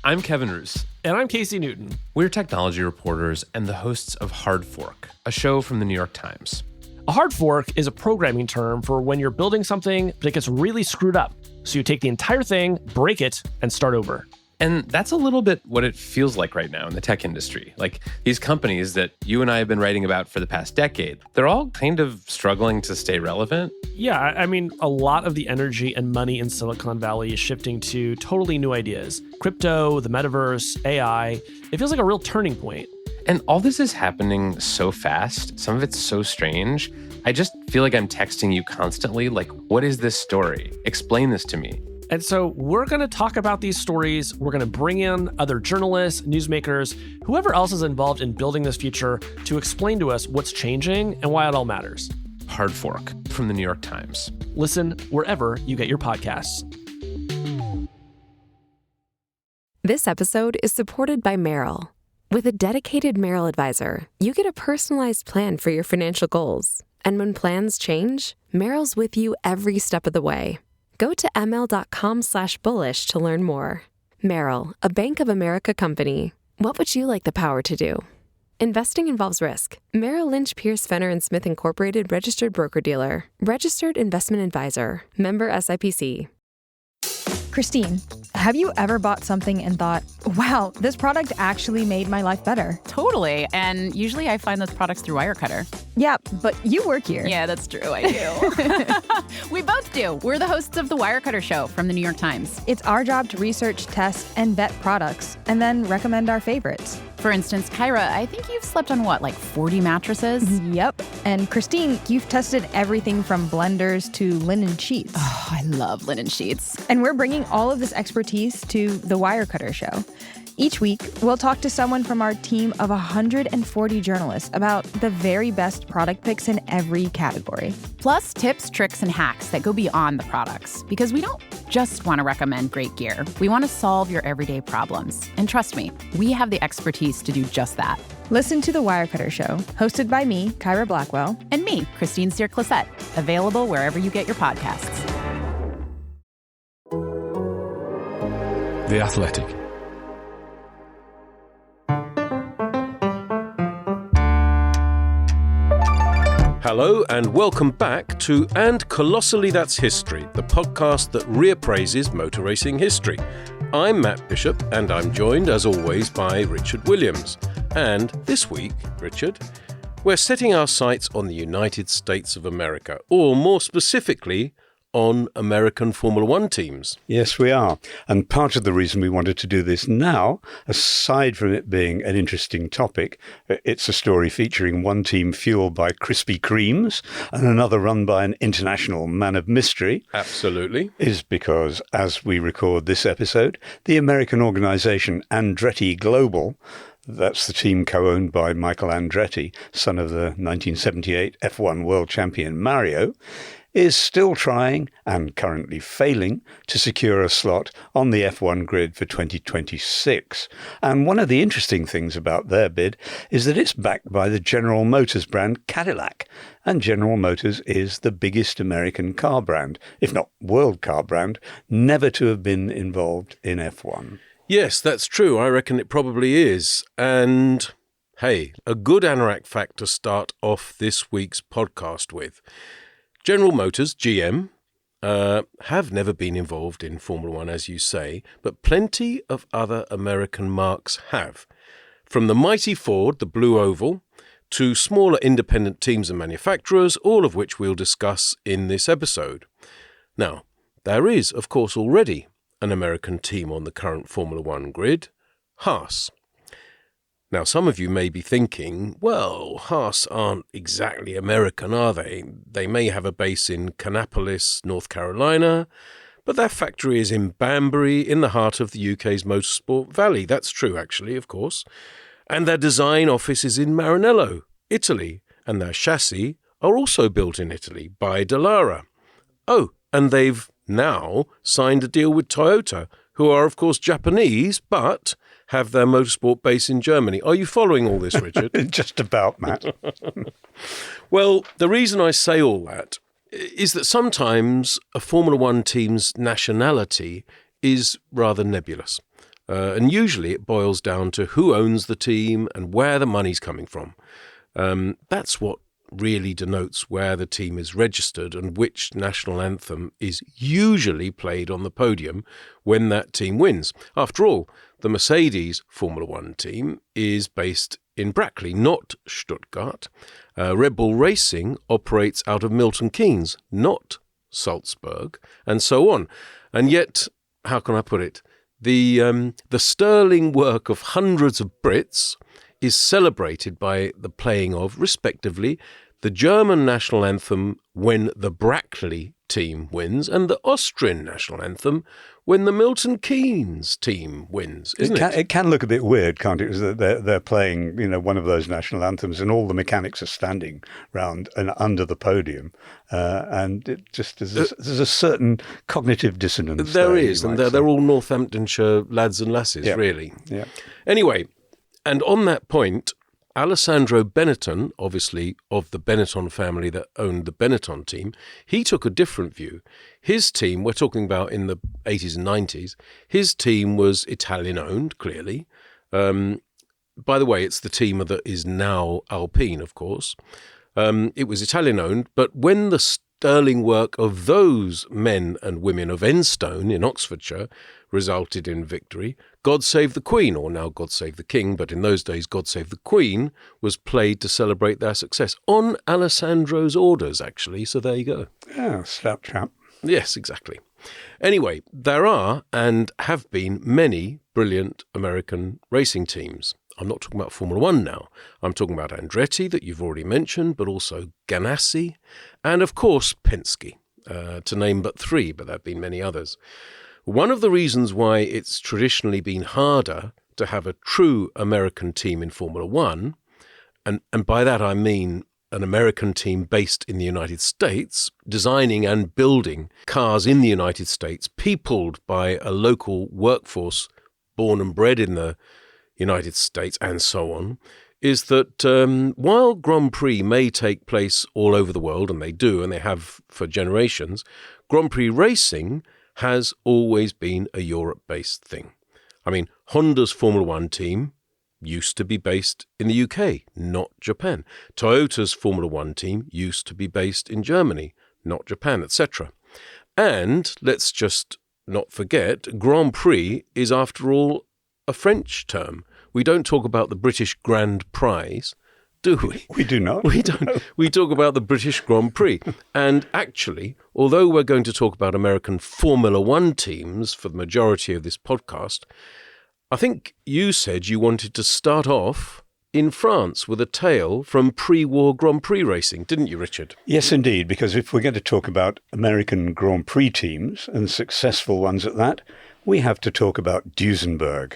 I'm Kevin Roos. And I'm Casey Newton. We're technology reporters and the hosts of Hard Fork, a show from the New York Times. A hard fork is a programming term for when you're building something, but it gets really screwed up. So you take the entire thing, break it, and start over. And that's a little bit what it feels like right now in the tech industry. Like these companies that you and I have been writing about for the past decade, they're all kind of struggling to stay relevant. Yeah, I mean, a lot of the energy and money in Silicon Valley is shifting to totally new ideas. Crypto, the metaverse, AI. It feels like a real turning point. And all this is happening so fast. Some of it's so strange. I just feel like I'm texting you constantly, like, what is this story? Explain this to me. And so we're going to talk about these stories. We're going to bring in other journalists, newsmakers, whoever else is involved in building this future to explain to us what's changing and why it all matters. Hard Fork from the New York Times. Listen wherever you get your podcasts. This episode is supported by Merrill. With a dedicated Merrill advisor, you get a personalized plan for your financial goals. And when plans change, Merrill's with you every step of the way. Go to ml.com/bullish to learn more. Merrill, a Bank of America company. What would you like the power to do? Investing involves risk. Merrill Lynch, Pierce, Fenner & Smith Incorporated, registered broker-dealer. Registered investment advisor. Member SIPC. Christine, have you ever bought something and thought, wow, this product actually made my life better? Totally. And usually I find those products through Wirecutter. Yeah, but you work here. Yeah, that's true. I do. We both do. We're the hosts of The Wirecutter Show from the New York Times. It's our job to research, test, and vet products, and then recommend our favorites. For instance, Kyra, I think you've slept on what, like 40 mattresses? Yep. And Christine, you've tested everything from blenders to linen sheets. Oh, I love linen sheets. And we're bringing all of this expertise to The Wirecutter Show. Each week, we'll talk to someone from our team of 140 journalists about the very best product picks in every category. Plus tips, tricks, and hacks that go beyond the products. Because we don't just want to recommend great gear. We want to solve your everyday problems. And trust me, we have the expertise to do just that. Listen to The Wirecutter Show, hosted by me, Kyra Blackwell. And me, Christine Cyr-Clisette. Available wherever you get your podcasts. The Athletic. Hello and welcome back to And Colossally That's History, the podcast that reappraises motor racing history. I'm Matt Bishop and I'm joined, as always, by Richard Williams. And this week, Richard, we're setting our sights on the United States of America, or more specifically, on American Formula One teams. Yes, we are. And part of the reason we wanted to do this now, aside from it being an interesting topic, it's a story featuring one team fueled by Krispy Kremes and another run by an international man of mystery. Absolutely. Is because, as we record this episode, the American organization Andretti Global, that's the team co-owned by Michael Andretti, son of the 1978 F1 world champion Mario, is still trying, and currently failing, to secure a slot on the F1 grid for 2026. And one of the interesting things about their bid is that it's backed by the General Motors brand Cadillac. And General Motors is the biggest American car brand, if not world car brand, never to have been involved in F1. Yes, that's true. I reckon it probably is. And hey, a good anorak fact to start off this week's podcast with. General Motors, GM, have never been involved in Formula One, as you say, but plenty of other American marques have. From the mighty Ford, the Blue Oval, to smaller independent teams and manufacturers, all of which we'll discuss in this episode. Now, there is, of course, already an American team on the current Formula One grid, Haas. Now, some of you may be thinking, well, Haas aren't exactly American, are they? They may have a base in Kannapolis, North Carolina, but their factory is in Banbury, in the heart of the UK's motorsport valley. That's true, actually, of course. And their design office is in Maranello, Italy, and their chassis are also built in Italy by Dallara. Oh, and they've now signed a deal with Toyota, who are, of course, Japanese, but have their motorsport base in Germany. Are you following all this, Richard? Just about, Matt. Well, the reason I say all that is that sometimes a Formula One team's nationality is rather nebulous. And usually it boils down to who owns the team and where the money's coming from. That's what really denotes where the team is registered and which national anthem is usually played on the podium when that team wins. After all, the Mercedes Formula One team is based in Brackley, not Stuttgart. Red Bull Racing operates out of Milton Keynes, not Salzburg, and so on. And yet, how can I put it? The sterling work of hundreds of Brits is celebrated by the playing of, respectively, the German national anthem when the Brackley team wins and the Austrian national anthem when the Milton Keynes team wins, isn't it? It can look a bit weird, can't it? Because they're playing, one of those national anthems and all the mechanics are standing round and under the podium. And it just there's a certain cognitive dissonance. There is, and they're all Northamptonshire lads and lasses, really. Yeah. Anyway, and on that point, Alessandro Benetton, obviously of the Benetton family that owned the Benetton team, he took a different view. His team, we're talking about in the 80s and 90s, his team was Italian-owned, clearly. By the way, it's the team that is now Alpine, of course. It was Italian-owned, but when the sterling work of those men and women of Enstone in Oxfordshire resulted in victory, God Save the Queen, or now God Save the King, but in those days God Save the Queen, was played to celebrate their success on Alessandro's orders, actually, so there you go. Yeah, slap chap. Yes, exactly. Anyway, there are and have been many brilliant American racing teams. I'm not talking about Formula One now. I'm talking about Andretti, that you've already mentioned, but also Ganassi, and of course Penske, to name but three, but there have been many others. One of the reasons why it's traditionally been harder to have a true American team in Formula One, and by that I mean an American team based in the United States, designing and building cars in the United States, peopled by a local workforce born and bred in the United States and so on, is that while Grand Prix may take place all over the world, and they do, and they have for generations, Grand Prix racing has always been a Europe-based thing. I mean, Honda's Formula One team used to be based in the UK, not Japan. Toyota's Formula One team used to be based in Germany, not Japan, etc. And let's just not forget, Grand Prix is, after all, a French term. We don't talk about the British Grand Prize, do we? We do not. We don't. We talk about the British Grand Prix. And actually, although we're going to talk about American Formula One teams for the majority of this podcast, I think you said you wanted to start off in France with a tale from pre-war Grand Prix racing, didn't you, Richard? Yes, indeed, because if we're going to talk about American Grand Prix teams, and successful ones at that, we have to talk about Duesenberg.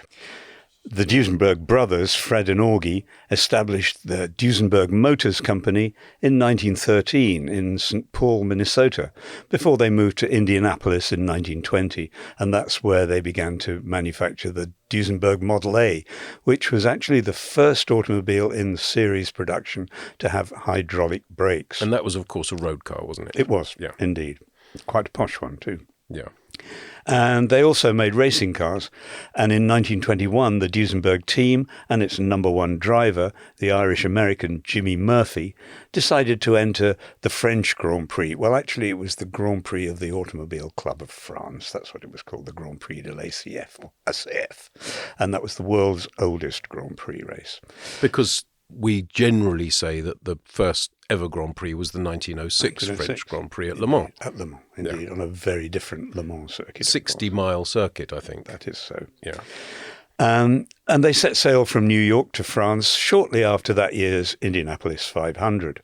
The Duesenberg brothers, Fred and Augie, established the Duesenberg Motors Company in 1913 in St. Paul, Minnesota, before they moved to Indianapolis in 1920, and that's where they began to manufacture the Duesenberg Model A, which was actually the first automobile in series production to have hydraulic brakes. And that was, of course, a road car, wasn't it? It was, yeah, indeed. Quite a posh one, too. Yeah. And they also made racing cars. And in 1921, the Duesenberg team and its number one driver, the Irish-American Jimmy Murphy, decided to enter the French Grand Prix. Well, actually, it was the Grand Prix of the Automobile Club of France. That's what it was called, the Grand Prix de l'ACF, or ACF. And that was the world's oldest Grand Prix race. Because we generally say that the first ever Grand Prix was the 1906 French Grand Prix at Le Mans. At Le Mans, indeed, on a very different Le Mans circuit. 60-mile circuit, I think. That is so. Yeah. And they set sail from New York to France shortly after that year's Indianapolis 500.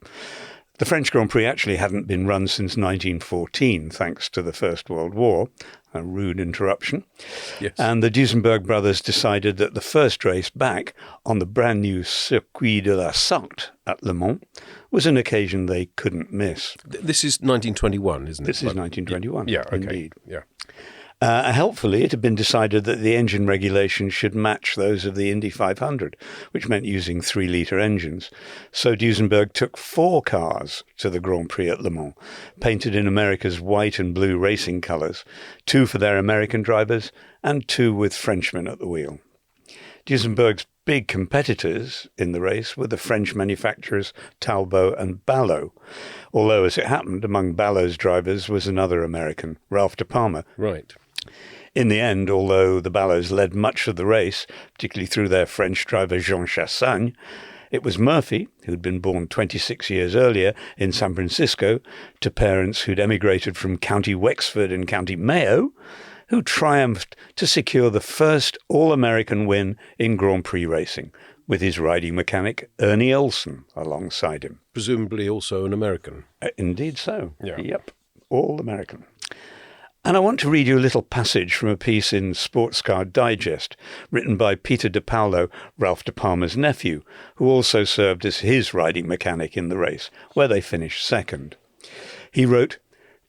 The French Grand Prix actually hadn't been run since 1914, thanks to the First World War. A rude interruption. Yes. And the Duesenberg brothers decided that the first race back on the brand new Circuit de la Sarthe at Le Mans was an occasion they couldn't miss. This is 1921, isn't it? This is 1921. Yeah, okay. Indeed. Yeah. Helpfully, it had been decided that the engine regulations should match those of the Indy 500, which meant using 3-litre engines. So Duesenberg took 4 cars to the Grand Prix at Le Mans, painted in America's white and blue racing colours, 2 for their American drivers and 2 with Frenchmen at the wheel. Duesenberg's big competitors in the race were the French manufacturers Talbot and Ballot, although, as it happened, among Ballot's drivers was another American, Ralph de Palma. Right. In the end, although the Ballots led much of the race, particularly through their French driver Jean Chassagne, it was Murphy, who'd been born 26 years earlier in San Francisco to parents who'd emigrated from County Wexford and County Mayo, who triumphed to secure the first All-American win in Grand Prix racing, with his riding mechanic Ernie Olsen alongside him. Presumably also an American. Indeed so. Yeah. Yep, All-American. And I want to read you a little passage from a piece in Sports Car Digest, written by Peter de Paulo, Ralph de Palma's nephew, who also served as his riding mechanic in the race, where they finished second. He wrote,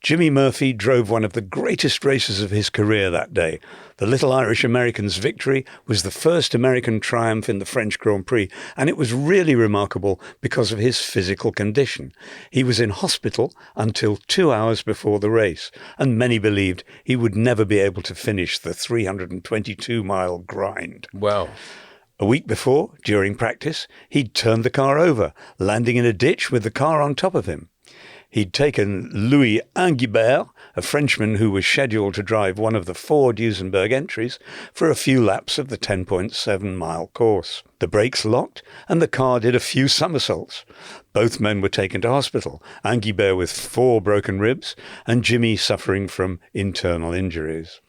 "Jimmy Murphy drove one of the greatest races of his career that day. The little Irish-American's victory was the first American triumph in the French Grand Prix, and it was really remarkable because of his physical condition. He was in hospital until 2 hours before the race, and many believed he would never be able to finish the 322-mile grind. Wow. A week before, during practice, he'd turned the car over, landing in a ditch with the car on top of him. He'd taken Louis Anguibert, a Frenchman who was scheduled to drive one of the 4 Duesenberg entries, for a few laps of the 10.7-mile course. The brakes locked, and the car did a few somersaults. Both men were taken to hospital, Anguibert with 4 broken ribs, and Jimmy suffering from internal injuries.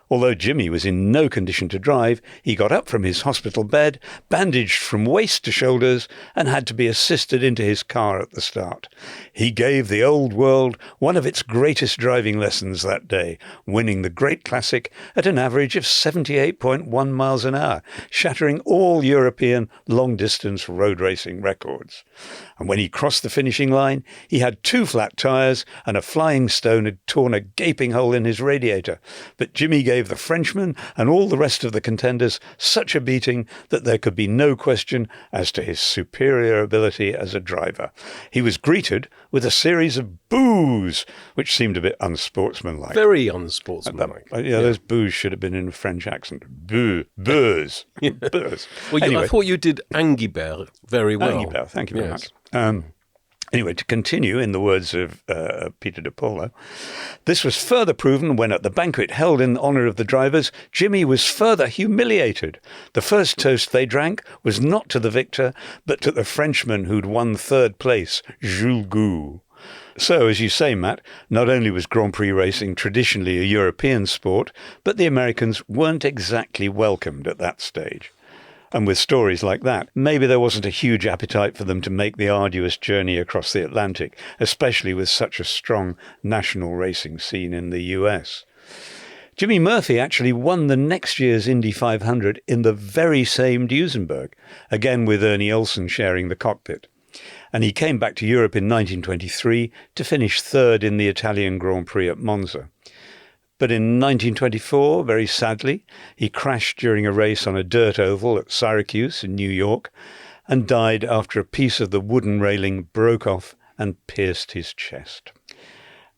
Although Jimmy was in no condition to drive, he got up from his hospital bed, bandaged from waist to shoulders, and had to be assisted into his car at the start. He gave the old world one of its greatest driving lessons that day, winning the Great Classic at an average of 78.1 miles an hour, shattering all European long-distance road racing records. And when he crossed the finishing line, he had 2 flat tyres, and a flying stone had torn a gaping hole in his radiator. But Jimmy gave the Frenchman and all the rest of the contenders such a beating that there could be no question as to his superior ability as a driver. He was greeted with a series of boos, which seemed a bit unsportsmanlike. Very unsportsmanlike. Those boos should have been in a French accent. Boo, boos, boos. Well, Anyway. I thought you did Anguibert very well. Anguibert, thank you very Yes. much. Anyway, to continue, in the words of Peter de Paulo, this was further proven when at the banquet held in honour of the drivers, Jimmy was further humiliated. The first toast they drank was not to the victor, but to the Frenchman who'd won 3rd place, Jules Gou. So, as you say, Matt, not only was Grand Prix racing traditionally a European sport, but the Americans weren't exactly welcomed at that stage. And with stories like that, maybe there wasn't a huge appetite for them to make the arduous journey across the Atlantic, especially with such a strong national racing scene in the US. Jimmy Murphy actually won the next year's Indy 500 in the very same Duesenberg, again with Ernie Olsen sharing the cockpit. And he came back to Europe in 1923 to finish 3rd in the Italian Grand Prix at Monza. But in 1924, very sadly, he crashed during a race on a dirt oval at Syracuse in New York and died after a piece of the wooden railing broke off and pierced his chest.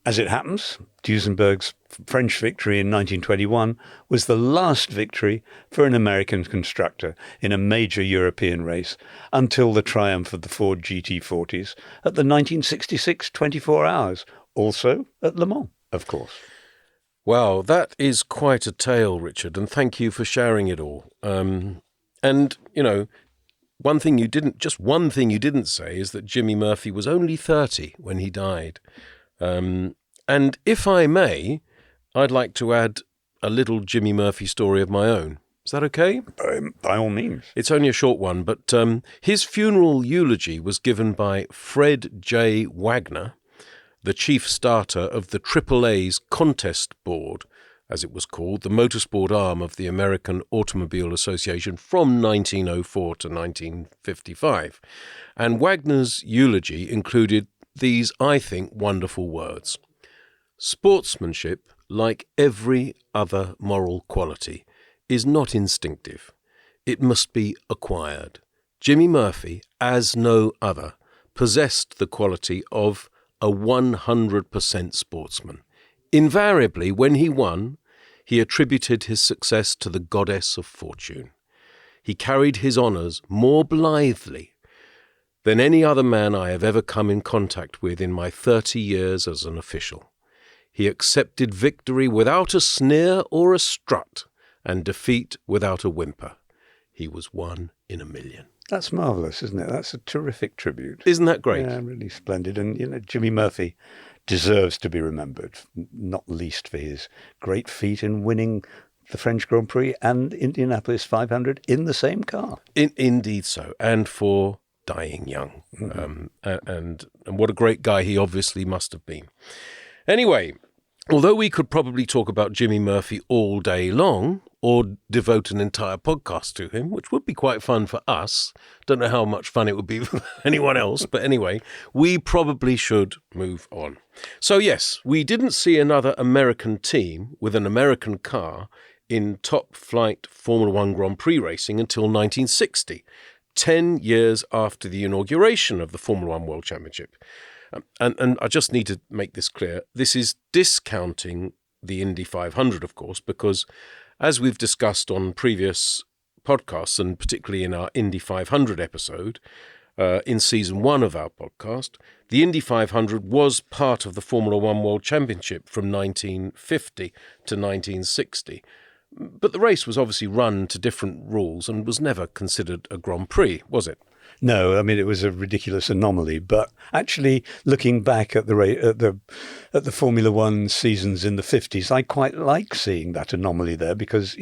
As it happens, Duesenberg's French victory in 1921 was the last victory for an American constructor in a major European race until the triumph of the Ford GT40s at the 1966 24 Hours, also at Le Mans, of course. Wow, that is quite a tale, Richard, and thank you for sharing it all. And, you know, one thing you didn't say is that Jimmy Murphy was only 30 when he died. And if I may, I'd like to add a little Jimmy Murphy story of my own. Is that okay? By all means. It's only a short one, but his funeral eulogy was given by Fred J. Wagner, the chief starter of the AAA's Contest Board, as it was called, the motorsport arm of the American Automobile Association from 1904 to 1955. And Wagner's eulogy included these, I think, wonderful words. Sportsmanship like every other moral quality, is not instinctive. It must be acquired. Jimmy Murphy, as no other, possessed the quality of a 100% sportsman. Invariably, when he won, he attributed his success to the goddess of fortune. He carried his honours more blithely than any other man I have ever come in contact with in my 30 years as an official. He accepted victory without a sneer or a strut, and defeat without a whimper. He was one in a million. That's marvellous, isn't it? That's a terrific tribute. Isn't that great? Yeah, really splendid. And, Jimmy Murphy deserves to be remembered, not least for his great feat in winning the French Grand Prix and Indianapolis 500 in the same car. Indeed so, and for dying young. Mm-hmm. And what a great guy he obviously must have been. Anyway, although we could probably talk about Jimmy Murphy all day long, or devote an entire podcast to him, which would be quite fun for us. Don't know how much fun it would be for anyone else, but anyway, we probably should move on. So yes, we didn't see another American team with an American car in top-flight Formula One Grand Prix racing until 1960, 10 years after the inauguration of the Formula One World Championship. And I just need to make this clear. This is discounting the Indy 500, of course, because as we've discussed on previous podcasts, and particularly in our Indy 500 episode, in season 1 of our podcast, the Indy 500 was part of the Formula One World Championship from 1950 to 1960. But the race was obviously run to different rules and was never considered a Grand Prix, was it? No, I mean, it was a ridiculous anomaly. But actually, looking back at the Formula One seasons in the 50s, I quite like seeing that anomaly there because,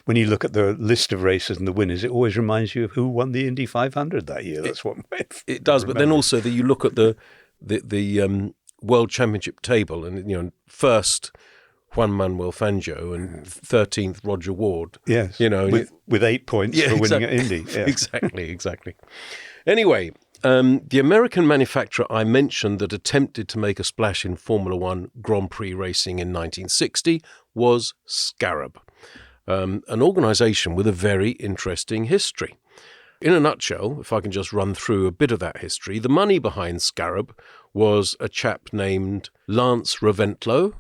when you look at the list of races and the winners, it always reminds you of who won the Indy 500 that year. That's what it does. But then also you look at the World Championship table and, first Juan Manuel Fangio and 13th Roger Ward. Yes, with 8 points for winning at Indy. Yeah. Exactly. Anyway, the American manufacturer I mentioned that attempted to make a splash in Formula One Grand Prix racing in 1960 was Scarab, an organisation with a very interesting history. In a nutshell, if I can just run through a bit of that history, the money behind Scarab was a chap named Lance Reventlow.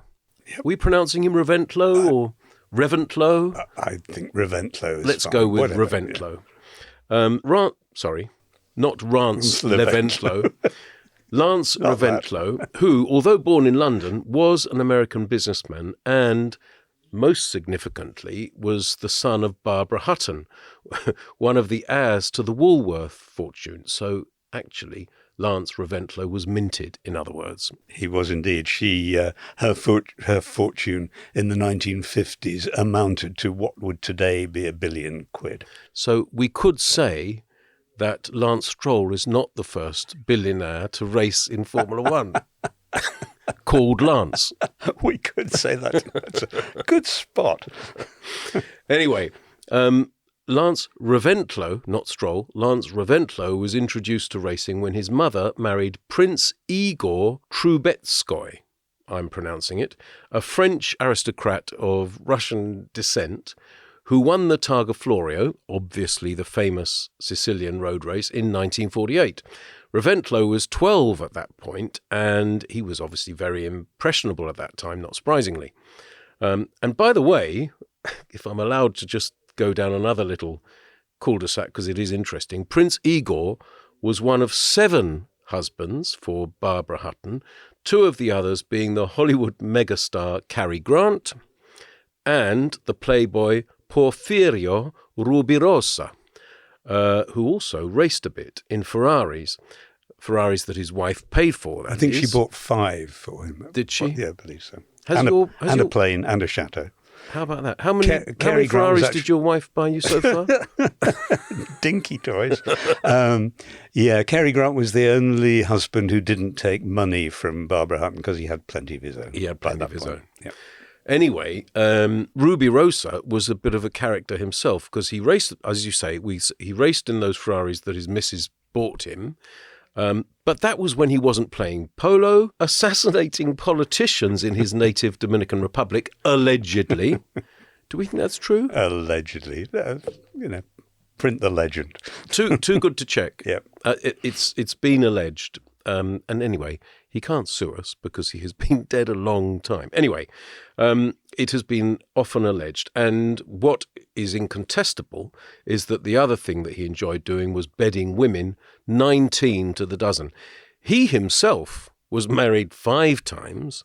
Yep. Are we pronouncing him Reventlow or Reventlow? I think Reventlow is Let's fine. go with Whatever, Reventlow. Yeah. Not Rance Leventlow. Lance Reventlow, who, although born in London, was an American businessman and, most significantly, was the son of Barbara Hutton, one of the heirs to the Woolworth fortune. So, actually, Lance Reventlow was minted, in other words. He was indeed. Her fortune in the 1950s amounted to what would today be £1 billion. So we could say that Lance Stroll is not the first billionaire to race in Formula One, called Lance. We could say that. That's a good spot. Anyway, Lance Reventlow, not Stroll, Lance Reventlow was introduced to racing when his mother married Prince Igor Trubetskoy, I'm pronouncing it, a French aristocrat of Russian descent who won the Targa Florio, obviously the famous Sicilian road race, in 1948. Reventlow was 12 at that point, and he was obviously very impressionable at that time, not surprisingly. And by the way, if I'm allowed to just go down another little cul-de-sac because it is interesting, Prince Igor was one of 7 husbands for Barbara Hutton, 2 of the others being the Hollywood megastar Cary Grant and the playboy Porfirio Rubirosa, who also raced a bit in Ferraris that his wife paid for. I think she bought 5 for him. Did she? Yeah, I believe so. And a plane and a chateau. How about that? How many Ferraris did your wife buy you so far? Dinky toys. Cary Grant was the only husband who didn't take money from Barbara Hutton because he had plenty of his own. He had plenty of his own. Yeah. Anyway, Rubirosa was a bit of a character himself because he raced, as you say, he raced in those Ferraris that his missus bought him. But that was when he wasn't playing polo, assassinating politicians in his native Dominican Republic, allegedly. Do we think that's true? Allegedly. Print the legend. Too good to check. Yep. It's been alleged. And anyway, he can't sue us because he has been dead a long time. Anyway, it has been often alleged. And what is incontestable is that the other thing that he enjoyed doing was bedding women, 19 to the dozen. He himself was married 5 times,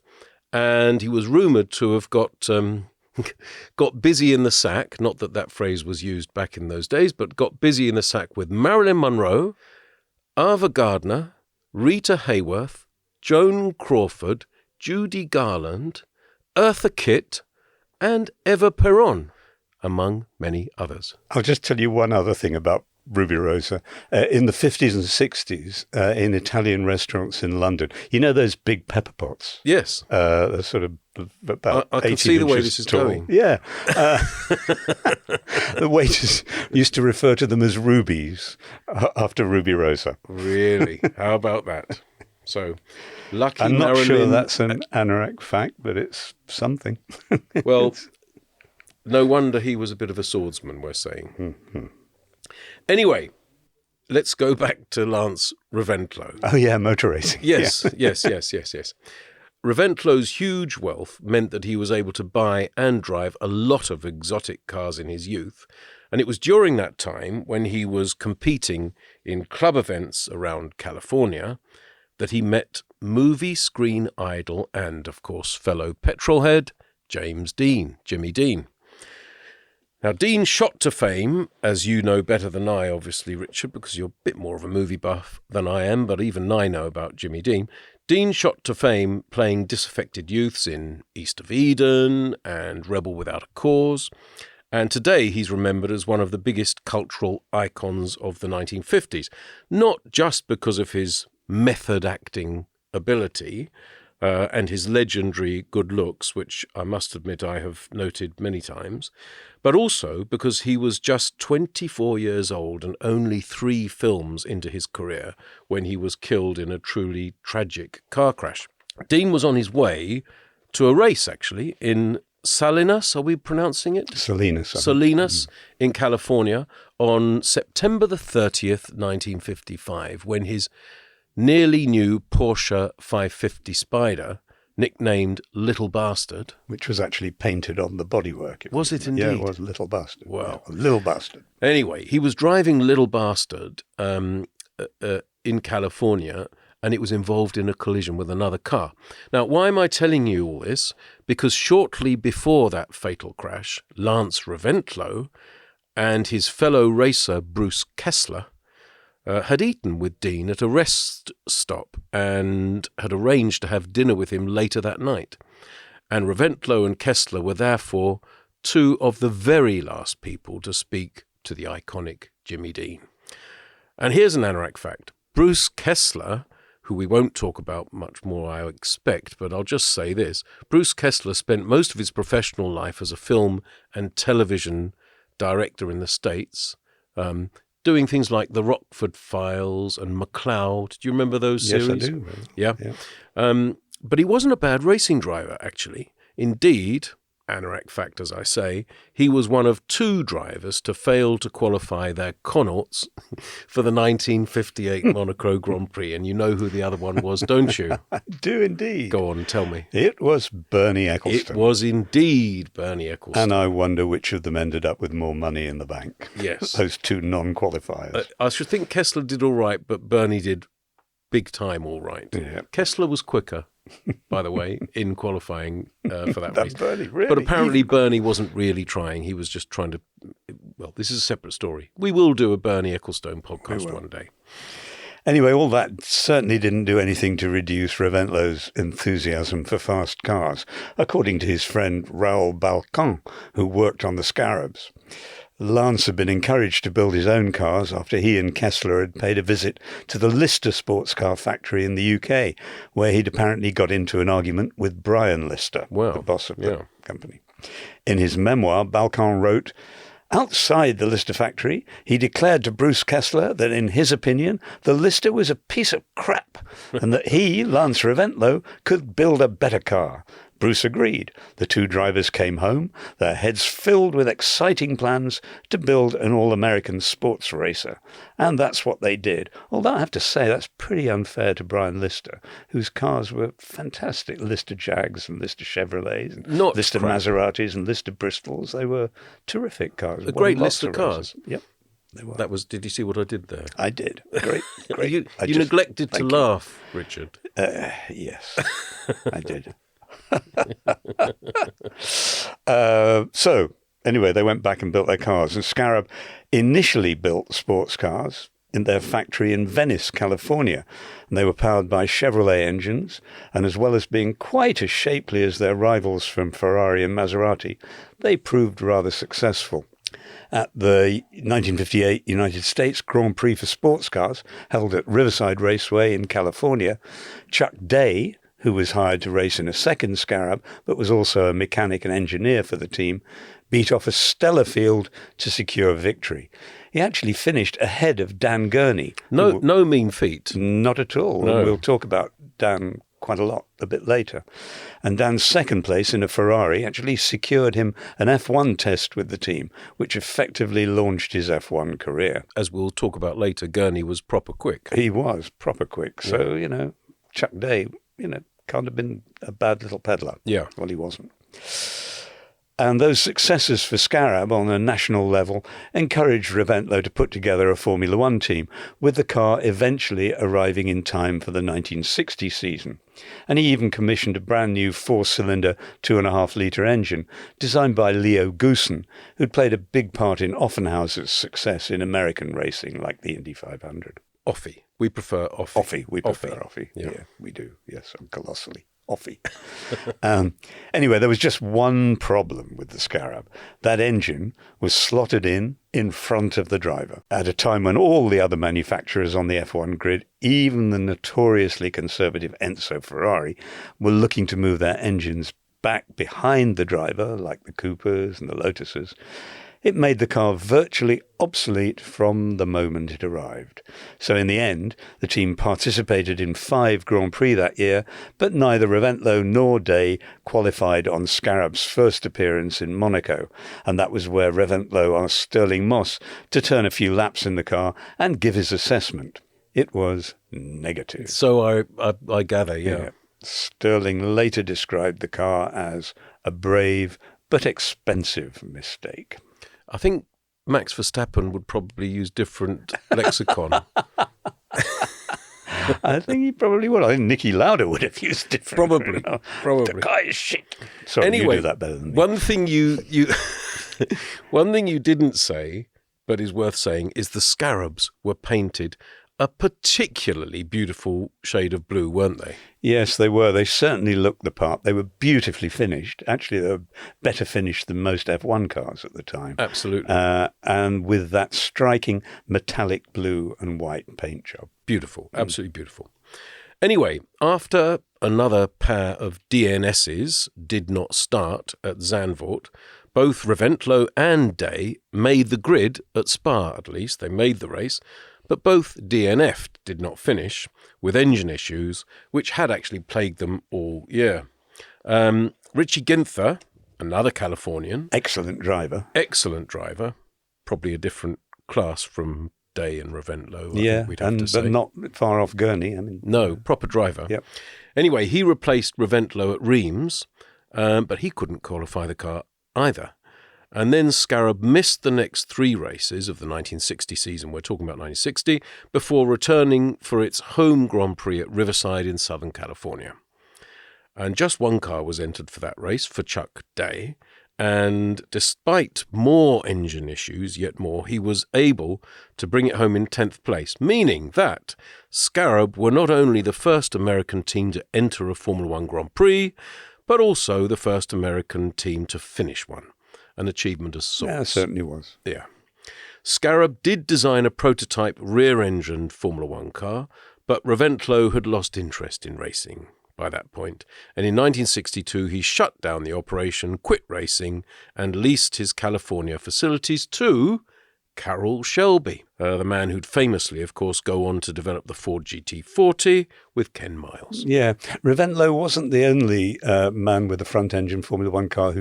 and he was rumoured to have got busy in the sack, not that phrase was used back in those days, but got busy in the sack with Marilyn Monroe, Ava Gardner, Rita Hayworth, Joan Crawford, Judy Garland, Eartha Kitt, and Eva Peron, among many others. I'll just tell you one other thing about Ruby Rosa. In the 50s and 60s, in Italian restaurants in London, you know those big pepper pots? Yes. They're sort of about I can 18 see the way inches this is tall. going. Yeah. The waiters used to refer to them as rubies after Ruby Rosa. Really? How about that? So, lucky I'm not Marilyn... sure that's an anorak fact, but it's something. Well, no wonder he was a bit of a swordsman, we're saying. Mm-hmm. Anyway, let's go back to Lance Reventlow. Oh, yeah, motor racing. Yes, Yeah. yes. Reventlow's huge wealth meant that he was able to buy and drive a lot of exotic cars in his youth, and it was during that time, when he was competing in club events around California, that he met movie screen idol and, of course, fellow petrolhead Jimmy Dean. Now, Dean shot to fame, as you know better than I, obviously, Richard, because you're a bit more of a movie buff than I am, but even I know about Jimmy Dean. Dean shot to fame playing disaffected youths in East of Eden and Rebel Without a Cause, and today he's remembered as one of the biggest cultural icons of the 1950s, not just because of his method acting ability and his legendary good looks, which I must admit I have noted many times, but also because he was just 24 years old and only 3 films into his career when he was killed in a truly tragic car crash. Dean was on his way to a race, actually, in Salinas, are we pronouncing it? Salinas in California on September the 30th, 1955, when his nearly new Porsche 550 Spider, nicknamed Little Bastard. Which was actually painted on the bodywork. Was it indeed? Yeah, it was Little Bastard. Wow. Yeah, Little Bastard. Anyway, he was driving Little Bastard in California, and it was involved in a collision with another car. Now, why am I telling you all this? Because shortly before that fatal crash, Lance Reventlow and his fellow racer Bruce Kessler had eaten with Dean at a rest stop and had arranged to have dinner with him later that night. And Reventlow and Kessler were therefore 2 of the very last people to speak to the iconic Jimmy Dean. And here's an anorak fact. Bruce Kessler, who we won't talk about much more, I expect, but I'll just say this. Bruce Kessler spent most of his professional life as a film and television director in the States, doing things like The Rockford Files and McCloud. Do you remember those series? Yes, I do. Yeah. But he wasn't a bad racing driver, actually. Indeed, anorak fact, as I say, he was one of 2 drivers to fail to qualify their Connaughts for the 1958 Monaco Grand Prix. And you know who the other one was, don't you? I do indeed. Go on, tell me. It was Bernie Ecclestone. It was indeed Bernie Ecclestone. And I wonder which of them ended up with more money in the bank. Yes. Those 2 non-qualifiers. I should think Kessler did all right, but Bernie did big time all right. Yeah. Kessler was quicker, by the way, in qualifying for that race. Bernie, really? But apparently Bernie wasn't really trying. He was just trying to... Well, this is a separate story. We will do a Bernie Ecclestone podcast one day. Anyway, all that certainly didn't do anything to reduce Reventlow's enthusiasm for fast cars, according to his friend Raoul Balcon, who worked on the Scarabs. Lance had been encouraged to build his own cars after he and Kessler had paid a visit to the Lister sports car factory in the UK, where he'd apparently got into an argument with Brian Lister, the boss of the company. In his memoir, Balcon wrote, Outside the Lister factory, he declared to Bruce Kessler that, in his opinion, the Lister was a piece of crap and that he, Lance Reventlow, could build a better car. Bruce agreed. The two drivers came home, their heads filled with exciting plans to build an all-American sports racer. And that's what they did. Although I have to say that's pretty unfair to Brian Lister, whose cars were fantastic. Lister Jags and Lister Chevrolets, and Lister Maseratis and Lister Bristols. They were terrific cars. A great Lister cars. Yep. They were. That was. Did you see what I did there? I did. Great. You neglected to laugh, Richard. Yes, I did. So, anyway, they went back and built their cars. And Scarab initially built sports cars in their factory in Venice, California. And they were powered by Chevrolet engines. And as well as being quite as shapely as their rivals from Ferrari and Maserati, they proved rather successful. At the 1958 United States Grand Prix for sports cars, held at Riverside Raceway in California, Chuck Day, who was hired to race in a second Scarab, but was also a mechanic and engineer for the team, beat off a stellar field to secure victory. He actually finished ahead of Dan Gurney. No mean feat. Not at all. No. We'll talk about Dan quite a lot a bit later. And Dan's second place in a Ferrari actually secured him an F1 test with the team, which effectively launched his F1 career. As we'll talk about later, Gurney was proper quick. He was proper quick. So, Chuck Day, can't have been a bad little peddler. Yeah. Well, he wasn't. And those successes for Scarab on a national level encouraged Reventlow to put together a Formula One team, with the car eventually arriving in time for the 1960 season. And he even commissioned a brand new 4-cylinder, 2.5-litre engine designed by Leo Goosen, who'd played a big part in Offenhauser's success in American racing, like the Indy 500. Offie. We prefer Offie. Offie. We prefer Offie. Yeah, we do. Yes, colossally. Offie. Anyway, there was just one problem with the Scarab. That engine was slotted in front of the driver at a time when all the other manufacturers on the F1 grid, even the notoriously conservative Enzo Ferrari, were looking to move their engines back behind the driver, like the Coopers and the Lotuses. It made the car virtually obsolete from the moment it arrived. So in the end, the team participated in 5 Grand Prix that year, but neither Reventlow nor Day qualified on Scarab's first appearance in Monaco, and that was where Reventlow asked Sterling Moss to turn a few laps in the car and give his assessment. It was negative. So I gather, yeah. Sterling later described the car as a brave but expensive mistake. I think Max Verstappen would probably use different lexicon. I think he probably would. I think Niki Lauda would have used different. Probably. The guy is shit. Sorry, anyway, you do that better than me. One thing you didn't say, but is worth saying, is the Scarabs were painted a particularly beautiful shade of blue, weren't they? Yes, they were. They certainly looked the part. They were beautifully finished. Actually, they were better finished than most F1 cars at the time. Absolutely. And with that striking metallic blue and white paint job. Beautiful. Absolutely beautiful. Anyway, after another pair of DNSs did not start at Zandvoort, both Reventlow and Day made the grid, at Spa at least. They made the race. But both DNF'd, did not finish, with engine issues, which had actually plagued them all year. Richie Ginther, another Californian. Excellent driver. Probably a different class from Day and Reventlow. Yeah, but not far off Gurney. No, proper driver. Yep. Anyway, he replaced Reventlow at Reims, but he couldn't qualify the car either. And then Scarab missed the next 3 races of the 1960 season, we're talking about 1960, before returning for its home Grand Prix at Riverside in Southern California. And just one car was entered for that race, for Chuck Day, and despite more engine issues, yet more, he was able to bring it home in 10th place, meaning that Scarab were not only the first American team to enter a Formula One Grand Prix, but also the first American team to finish one. An achievement of sorts. Yeah, it certainly was. Yeah. Scarab did design a prototype rear-engined Formula One car, but Reventlow had lost interest in racing. by that point, and in 1962 he shut down the operation, quit racing, and leased his California facilities to Carroll Shelby, the man who'd famously, of course, go on to develop the Ford GT40 with Ken Miles. Yeah, Reventlow wasn't the only man with a front-engine Formula One car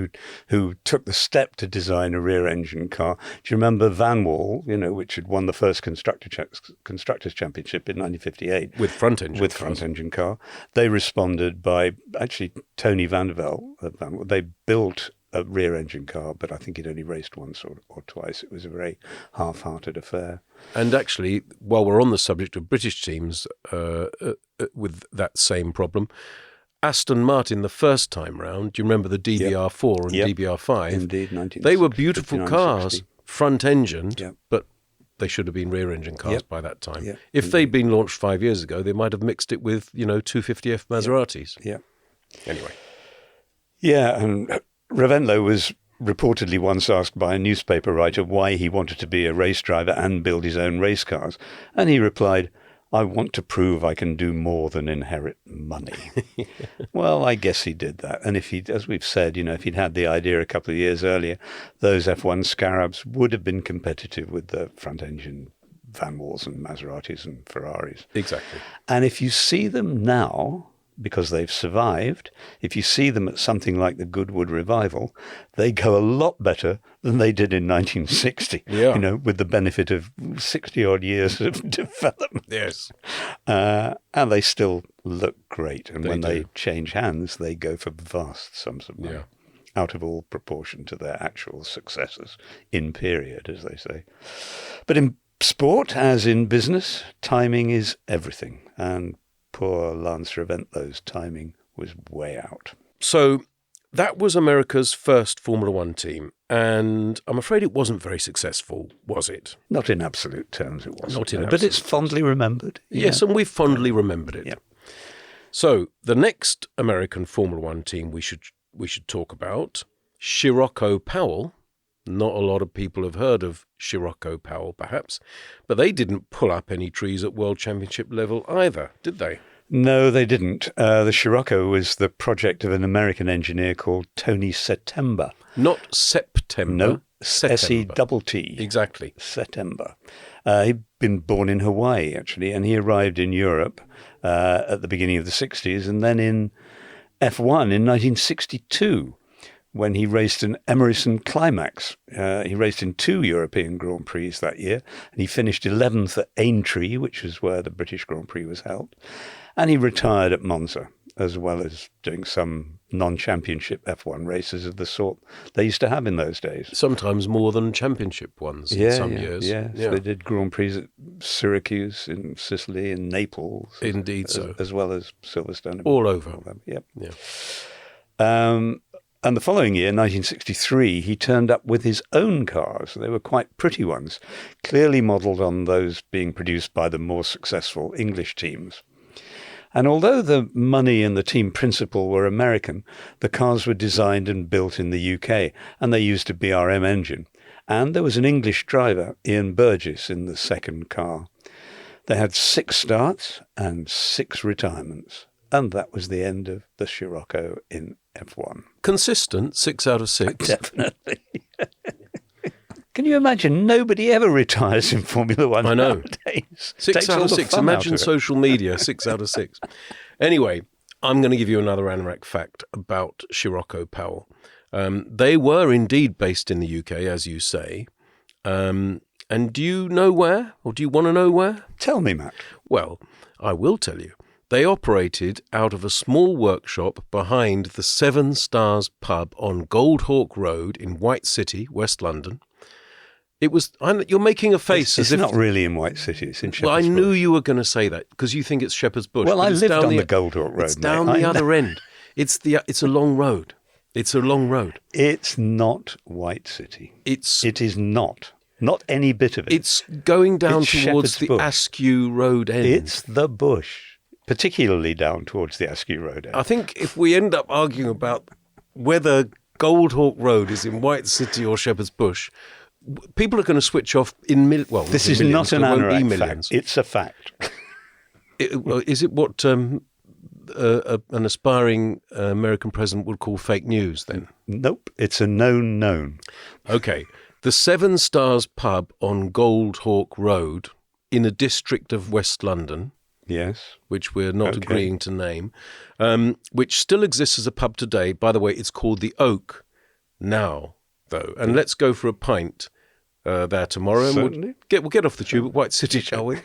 who took the step to design a rear-engine car. Do you remember Van Wall, which had won the first Constructors' Championship in 1958? With front-engine front-engine car. They responded by, actually, Tony Vandervelde. They built a rear-engine car, but I think it only raced once or twice. It was a very half-hearted affair. And actually, while we're on the subject of British teams with that same problem, Aston Martin the first time round, do you remember the DBR4 and DBR5? Indeed, they were beautiful cars, front-engined, but they should have been rear-engine cars by that time. If they'd been launched 5 years ago, they might have mixed it with, 250F Maseratis. Anyway. Yeah, and Reventlow was reportedly once asked by a newspaper writer why he wanted to be a race driver and build his own race cars. And he replied, "I want to prove I can do more than inherit money." Well, I guess he did that. And if as we've said, if he'd had the idea a couple of years earlier, those F1 Scarabs would have been competitive with the front-engine Van Walls and Maseratis and Ferraris. Exactly. And if you see them now, because they've survived, if you see them at something like the Goodwood Revival, they go a lot better than they did in 1960, with the benefit of 60-odd years of development. Yes. And they still look great. And when they do. change hands, they go for vast sums of money, out of all proportion to their actual successors in period, as they say. But in sport, as in business, timing is everything. And poor Lance Reventlow's timing was way out. So that was America's first Formula One team, and I'm afraid it wasn't very successful, was it? Not in absolute terms, it wasn't. Not in absolute but it's fondly remembered. Yes, and we've fondly remembered it. Yeah. So the next American Formula One team we should talk about, Scirocco Powell. Not a lot of people have heard of Scirocco Powell, perhaps, but they didn't pull up any trees at World Championship level either, did they? No, they didn't. The Scirocco was the project of an American engineer called Tony September. Not September. No, September. S-E-T-T. Exactly. September. He'd been born in Hawaii, actually, and he arrived in Europe at the beginning of the 60s, and then in F1 in 1962. When he raced an Emerson Climax. He raced in 2 European Grand Prix that year, and he finished 11th at Aintree, which is where the British Grand Prix was held. And he retired at Monza, as well as doing some non-championship F1 races of the sort they used to have in those days. Sometimes more than championship ones in some years. Yeah, so they did Grand Prix at Syracuse in Sicily and Naples. Indeed so. As well as Silverstone. All over. Yep. Yeah. And the following year, 1963, he turned up with his own cars. They were quite pretty ones, clearly modelled on those being produced by the more successful English teams. And although the money and the team principal were American, the cars were designed and built in the UK, and they used a BRM engine. And there was an English driver, Ian Burgess, in the second car. They had 6 starts and 6 retirements. And that was the end of the Scirocco in F1. Consistent, 6 out of 6. Definitely. Can you imagine? Nobody ever retires in Formula One nowadays. 6 out of 6. Imagine social media, 6 out of 6. Anyway, I'm going to give you another anorak fact about Scirocco Powell. They were indeed based in the UK, as you say. And do you know where? Or do you want to know where? Tell me, Matt. Well, I will tell you. They operated out of a small workshop behind the 7 Stars pub on Goldhawk Road in White City, West London. It was. You're making a face it's not really in White City. It's in Shepherd's Well, I Bush. knew you were going to say that because you think it's Shepherd's Bush. Well, I lived on the Goldhawk Road. It's down the other end. It's a long road. It's a long road. It's not White City. It is not. Not any bit of it. It's going down It's towards Shepherd's the Bush. Askew Road end. It's the bush. Particularly down towards the Askew Road end. I think if we end up arguing about whether Goldhawk Road is in White City or Shepherd's Bush, people are going to switch off in this is not an anorak fact. It's a fact. Is it what an aspiring American president would call fake news then? Nope, it's a known. Okay. The Seven Stars pub on Goldhawk Road in a district of West London. Yes. Which we're not agreeing to name, which still exists as a pub today. By the way, it's called the Oak now, though. And let's go for a pint there tomorrow. Certainly. And we'll get off the tube at White City, shall we?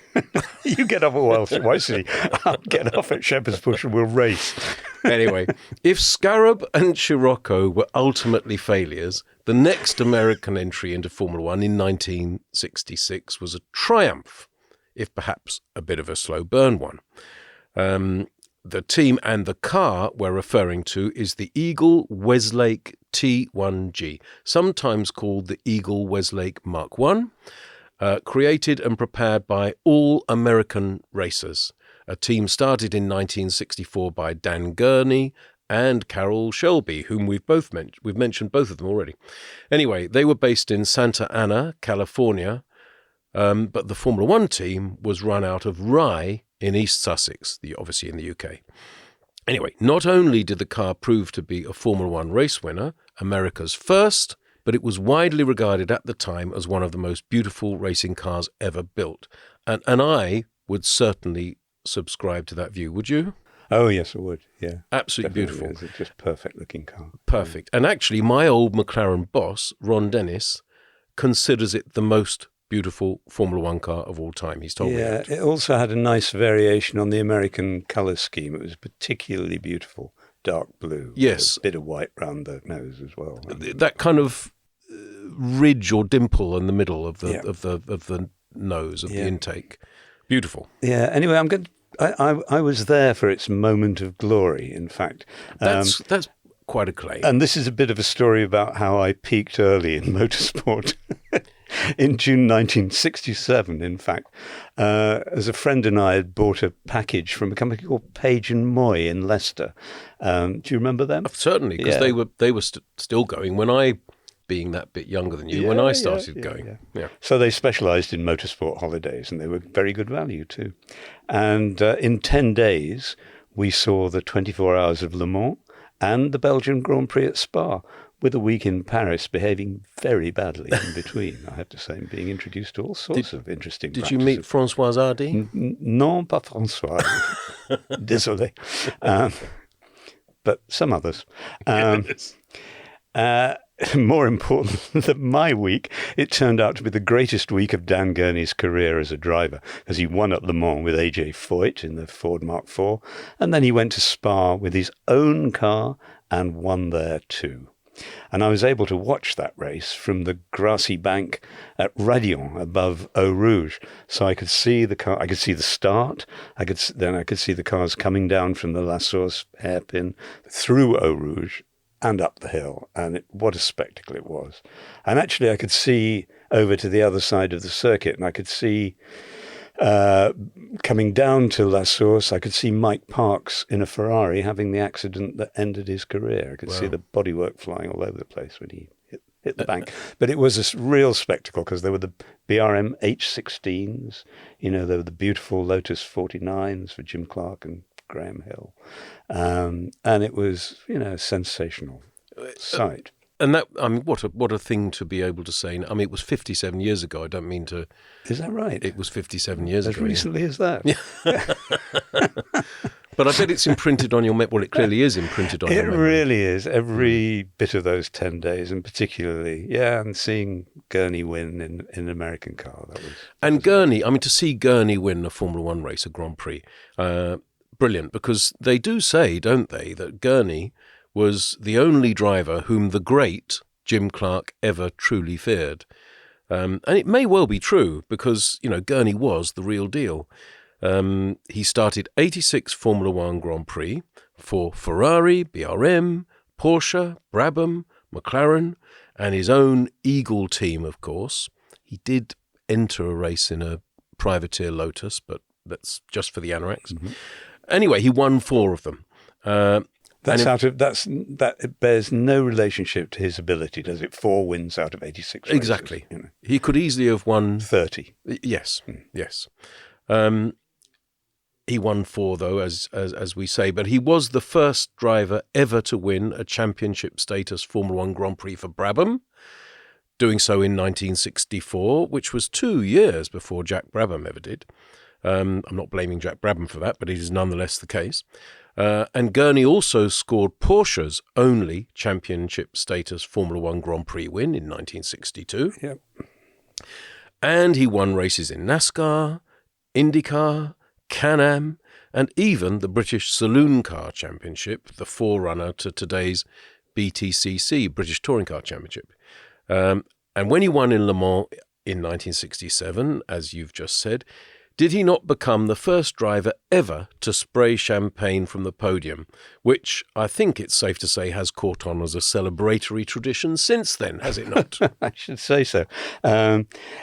You get off at White City. I'll get off at Shepherd's Bush and we'll race. Anyway, if Scarab and Scirocco were ultimately failures, the next American entry into Formula One in 1966 was a triumph, if perhaps a bit of a slow burn one. The team and the car we're referring to is the Eagle Westlake T1G, sometimes called the Eagle Westlake Mark I, created and prepared by all American racers. A team started in 1964 by Dan Gurney and Carroll Shelby, whom we've mentioned both of them already. Anyway, they were based in Santa Ana, California, but the Formula One team was run out of Rye in East Sussex, obviously in the UK. Anyway, not only did the car prove to be a Formula One race winner, America's first, but it was widely regarded at the time as one of the most beautiful racing cars ever built. And I would certainly subscribe to that view, would you? Oh, yes, I would, yeah. Absolutely Definitely beautiful. It's just perfect-looking car. Perfect. And actually, my old McLaren boss, Ron Dennis, considers it the most beautiful Formula One car of all time. He's told me that. Yeah, it also had a nice variation on the American colour scheme. It was particularly beautiful, dark blue. Yes. A bit of white round the nose as well. That kind of ridge or dimple in the middle of the nose of the intake. Beautiful. Yeah. Anyway, I was there for its moment of glory. In fact, that's quite a claim. And this is a bit of a story about how I peaked early in motorsport. In June 1967, in fact, as a friend and I had bought a package from a company called Page and Moy in Leicester. Do you remember them? Certainly, because they were still going when I, being that bit younger than you, when I started going. Yeah. So they specialised in motorsport holidays, and they were very good value too. And in 10 days, we saw the 24 Hours of Le Mans and the Belgian Grand Prix at Spa, with a week in Paris behaving very badly in between, I have to say, and being introduced to all sorts of interesting practices. Did you meet Françoise Hardy? Non, pas François. Désolé. But some others. More important than my week, it turned out to be the greatest week of Dan Gurney's career as a driver, because he won at Le Mans with A.J. Foyt in the Ford Mark IV, and then he went to Spa with his own car and won there too. And I was able to watch that race from the grassy bank at Radion above Eau Rouge. So I could see the car, I could see the start, I could see the cars coming down from the La Source hairpin through Eau Rouge and up the hill. And what a spectacle it was. And actually I could see over to the other side of the circuit, and I could see coming down to La Source, I could see Mike Parks in a Ferrari having the accident that ended his career. I could see the bodywork flying all over the place when he hit the bank. But it was a real spectacle, because there were the BRM H16s, there were the beautiful Lotus 49s for Jim Clark and Graham Hill. And it was, a sensational sight. And that, what a thing to be able to say. It was 57 years ago. I don't mean to... Is that right? It was 57 years ago. As recently as that? Yeah. But I bet it's imprinted on your... Well, it clearly is imprinted on your memory. It really is. Every bit of those 10 days, and particularly, and seeing Gurney win in an American car. Gurney, to see Gurney win a Formula One race, a Grand Prix, brilliant, because they do say, don't they, that Gurney was the only driver whom the great Jim Clark ever truly feared. And it may well be true, because, Gurney was the real deal. He started 86 Formula One Grand Prix for Ferrari, BRM, Porsche, Brabham, McLaren, and his own Eagle team, of course. He did enter a race in a privateer Lotus, but that's just for the anoraks. Mm-hmm. Anyway, he won 4 of them. It bears no relationship to his ability, does it? 4 wins out of 86 races. Exactly. He could easily have won 30. Yes, yes. He won 4, though, as we say, but he was the first driver ever to win a championship status Formula One Grand Prix for Brabham, doing so in 1964, which was 2 years before Jack Brabham ever did. I'm not blaming Jack Brabham for that, but it is nonetheless the case. And Gurney also scored Porsche's only championship status Formula One Grand Prix win in 1962. Yep. And he won races in NASCAR, IndyCar, Can-Am, and even the British Saloon Car Championship, the forerunner to today's BTCC, British Touring Car Championship. And when he won in Le Mans in 1967, as you've just said, did he not become the first driver ever to spray champagne from the podium, which I think it's safe to say has caught on as a celebratory tradition since then, has it not? I should say so.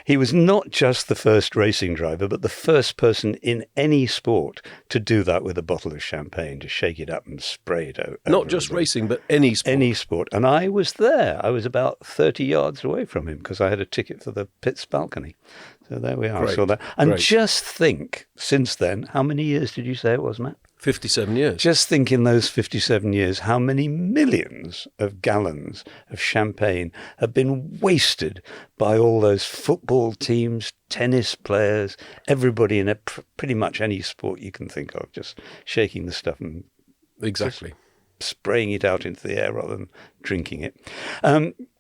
He was not just the first racing driver, but the first person in any sport to do that with a bottle of champagne, to shake it up and spray it over. Not just racing, but any sport. Any sport. And I was there. I was about 30 yards away from him because I had a ticket for the pit's balcony. So there we are. Great. I saw that. And Great. just think, since then, how many years did you say it was, Matt? 57 years. Just think in those 57 years, how many millions of gallons of champagne have been wasted by all those football teams, tennis players, everybody in pretty much any sport you can think of, just shaking the stuff and Exactly. spraying it out into the air rather than drinking it.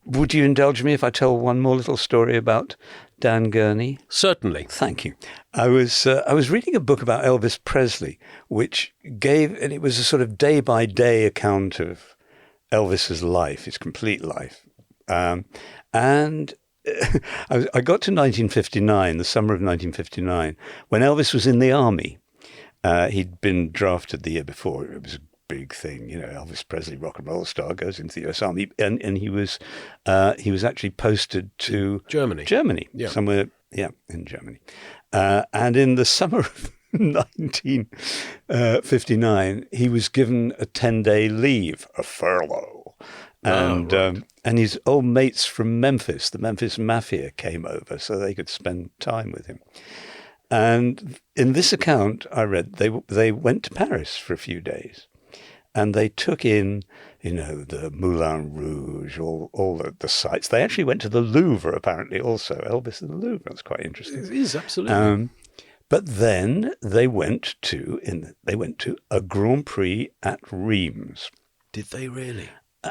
Would you indulge me if I tell one more little story about Dan Gurney? Certainly. Thank you. I was reading a book about Elvis Presley, and it was a sort of day-by-day account of Elvis's life, his complete life. And I got to 1959, the summer of 1959, when Elvis was in the army. He'd been drafted the year before. It was a big thing, Elvis Presley, rock and roll star, goes into the US Army, and he was actually posted to Germany, somewhere, in Germany. And in the summer of 1959, he was given a 10-day leave, a furlough, and his old mates from Memphis, the Memphis Mafia, came over so they could spend time with him. And in this account I read, they went to Paris for a few days. And they took in, the Moulin Rouge, all the sights. They actually went to the Louvre, apparently, also. Elvis and the Louvre. That's quite interesting. It is, absolutely. But then they went to a Grand Prix at Reims. Did they really?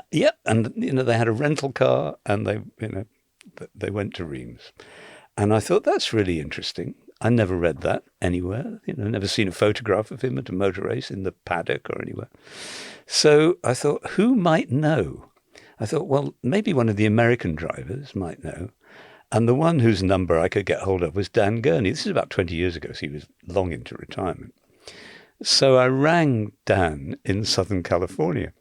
Yeah, and they had a rental car, and they went to Reims. And I thought, that's really interesting. I never read that anywhere, never seen a photograph of him at a motor race in the paddock or anywhere. So I thought, who might know? I thought, well, maybe one of the American drivers might know. And the one whose number I could get hold of was Dan Gurney. This is about 20 years ago, so he was long into retirement. So I rang Dan in Southern California,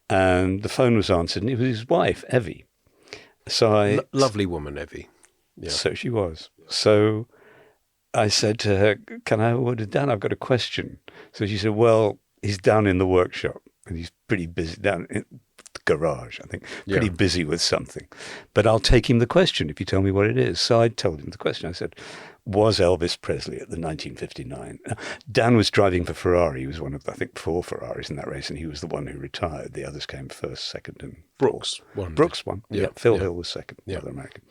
and the phone was answered, and it was his wife, Evie. So lovely woman, Evie. Yeah. So she was. So I said to her, can I order Dan? I've got a question. So she said, well, he's down in the workshop and he's pretty busy down in the garage, I think, pretty busy with something. But I'll take him the question if you tell me what it is. So I told him the question. I said, was Elvis Presley at the 1959? Dan was driving for Ferrari. He was one of, I think, 4 Ferraris in that race, and he was the one who retired. The others came first, second, and Brooks won. Brooks won. Yeah. Phil Hill was second, the other American.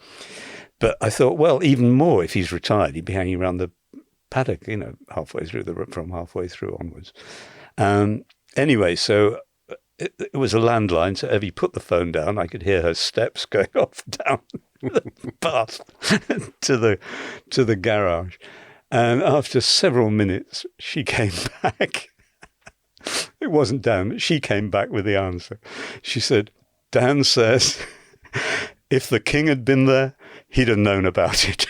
But I thought, well, even more, if he's retired, he'd be hanging around the paddock, halfway through, from halfway through onwards. Anyway, so it was a landline, so Evie put the phone down. I could hear her steps going off down the path to the garage. And after several minutes, she came back. It wasn't Dan, but she came back with the answer. She said, Dan says, if the king had been there, he'd have known about it.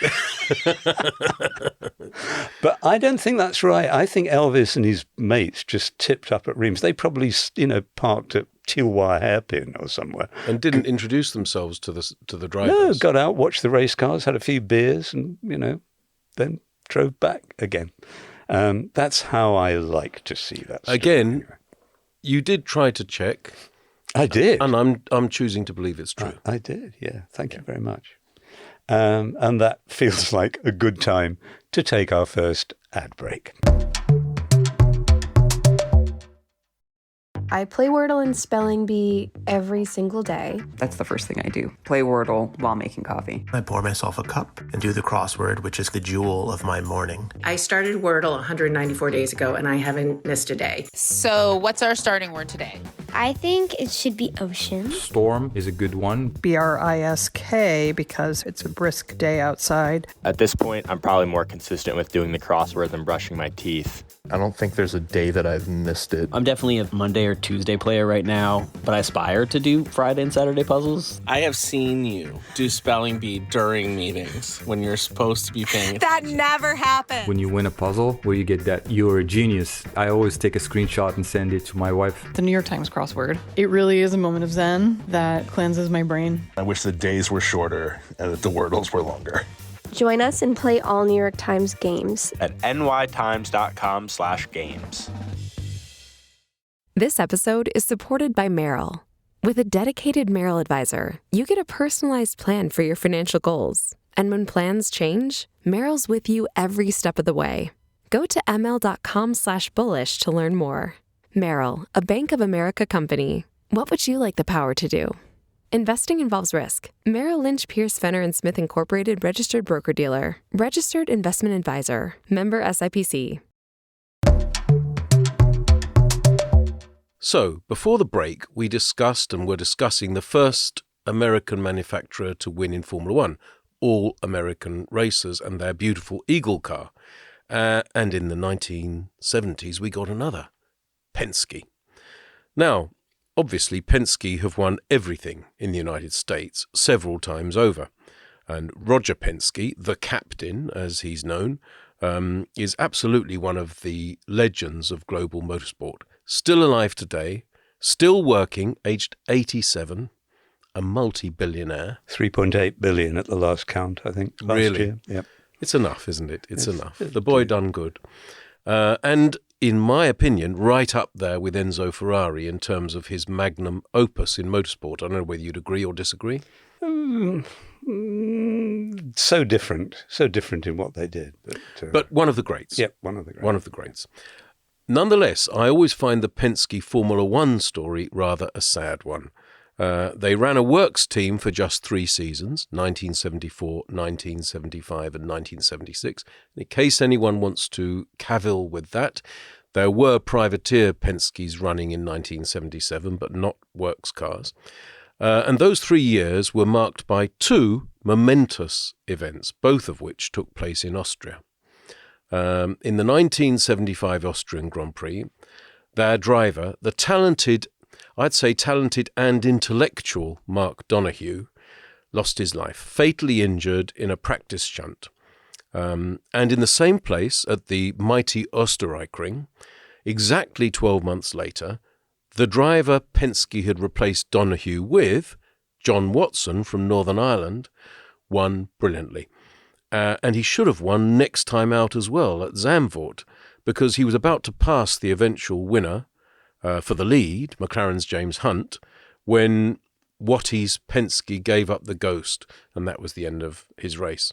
But I don't think that's right. I think Elvis and his mates just tipped up at Reims. They probably, parked at Tilwire Hairpin or somewhere. And didn't introduce themselves to the drivers. No, got out, watched the race cars, had a few beers, and, then drove back again. That's how I like to see that story. Again, you did try to check. I did. And I'm choosing to believe it's true. I did, yeah. Thank you very much. And that feels like a good time to take our first ad break. I play Wordle and Spelling Bee every single day. That's the first thing I do. Play Wordle while making coffee. I pour myself a cup and do the crossword, which is the jewel of my morning. I started Wordle 194 days ago, and I haven't missed a day. So what's our starting word today? I think it should be ocean. Storm is a good one. BRISK, because it's a brisk day outside. At this point, I'm probably more consistent with doing the crossword than brushing my teeth. I don't think there's a day that I've missed it. I'm definitely a Monday or Tuesday player right now, but I aspire to do Friday and Saturday puzzles. I have seen you do spelling bee during meetings when you're supposed to be paying attention. That never happens. When you win a puzzle where you get that you're a genius, I always take a screenshot and send it to my wife. The New York Times crossword. It really is a moment of zen that cleanses my brain. I wish the days were shorter and that the Wordles were longer. Join us and play all New York Times games at nytimes.com/games. This episode is supported by Merrill. With a dedicated Merrill advisor, you get a personalized plan for your financial goals. And when plans change, Merrill's with you every step of the way. Go to ml.com/bullish to learn more. Merrill, a Bank of America company. What would you like the power to do? Investing involves risk. Merrill Lynch, Pierce, Fenner & Smith Incorporated, registered broker-dealer. Registered investment advisor. Member SIPC. So, before the break, we discussed and were discussing the first American manufacturer to win in Formula One, all American racers and their beautiful Eagle car. And in the 1970s, we got another, Penske. Now, obviously, Penske have won everything in the United States several times over. And Roger Penske, the captain, as he's known, is absolutely one of the legends of global motorsport. Still alive today, still working, aged 87, a multi-billionaire. 3.8 billion at the last count, I think, last year. Yep. It's enough, isn't it? It's enough. The boy done good. And in my opinion, right up there with Enzo Ferrari in terms of his magnum opus in motorsport. I don't know whether you'd agree or disagree. So different in what they did. But one of the greats. Yep, one of the greats. One of the greats. Nonetheless, I always find the Penske Formula One story rather a sad one. They ran a works team for just 3 seasons, 1974, 1975 and 1976. In case anyone wants to cavil with that, there were privateer Penskes running in 1977, but not works cars. And those 3 years were marked by 2 momentous events, both of which took place in Austria. In the 1975 Austrian Grand Prix, their driver, the talented and intellectual Mark Donoghue, lost his life, fatally injured in a practice shunt. And in the same place at the mighty Österreichring, exactly 12 months later, the driver Penske had replaced Donoghue with, John Watson from Northern Ireland, won brilliantly. And he should have won next time out as well at Zandvoort, because he was about to pass the eventual winner for the lead, McLaren's James Hunt, when Watty's Penske gave up the ghost, and that was the end of his race.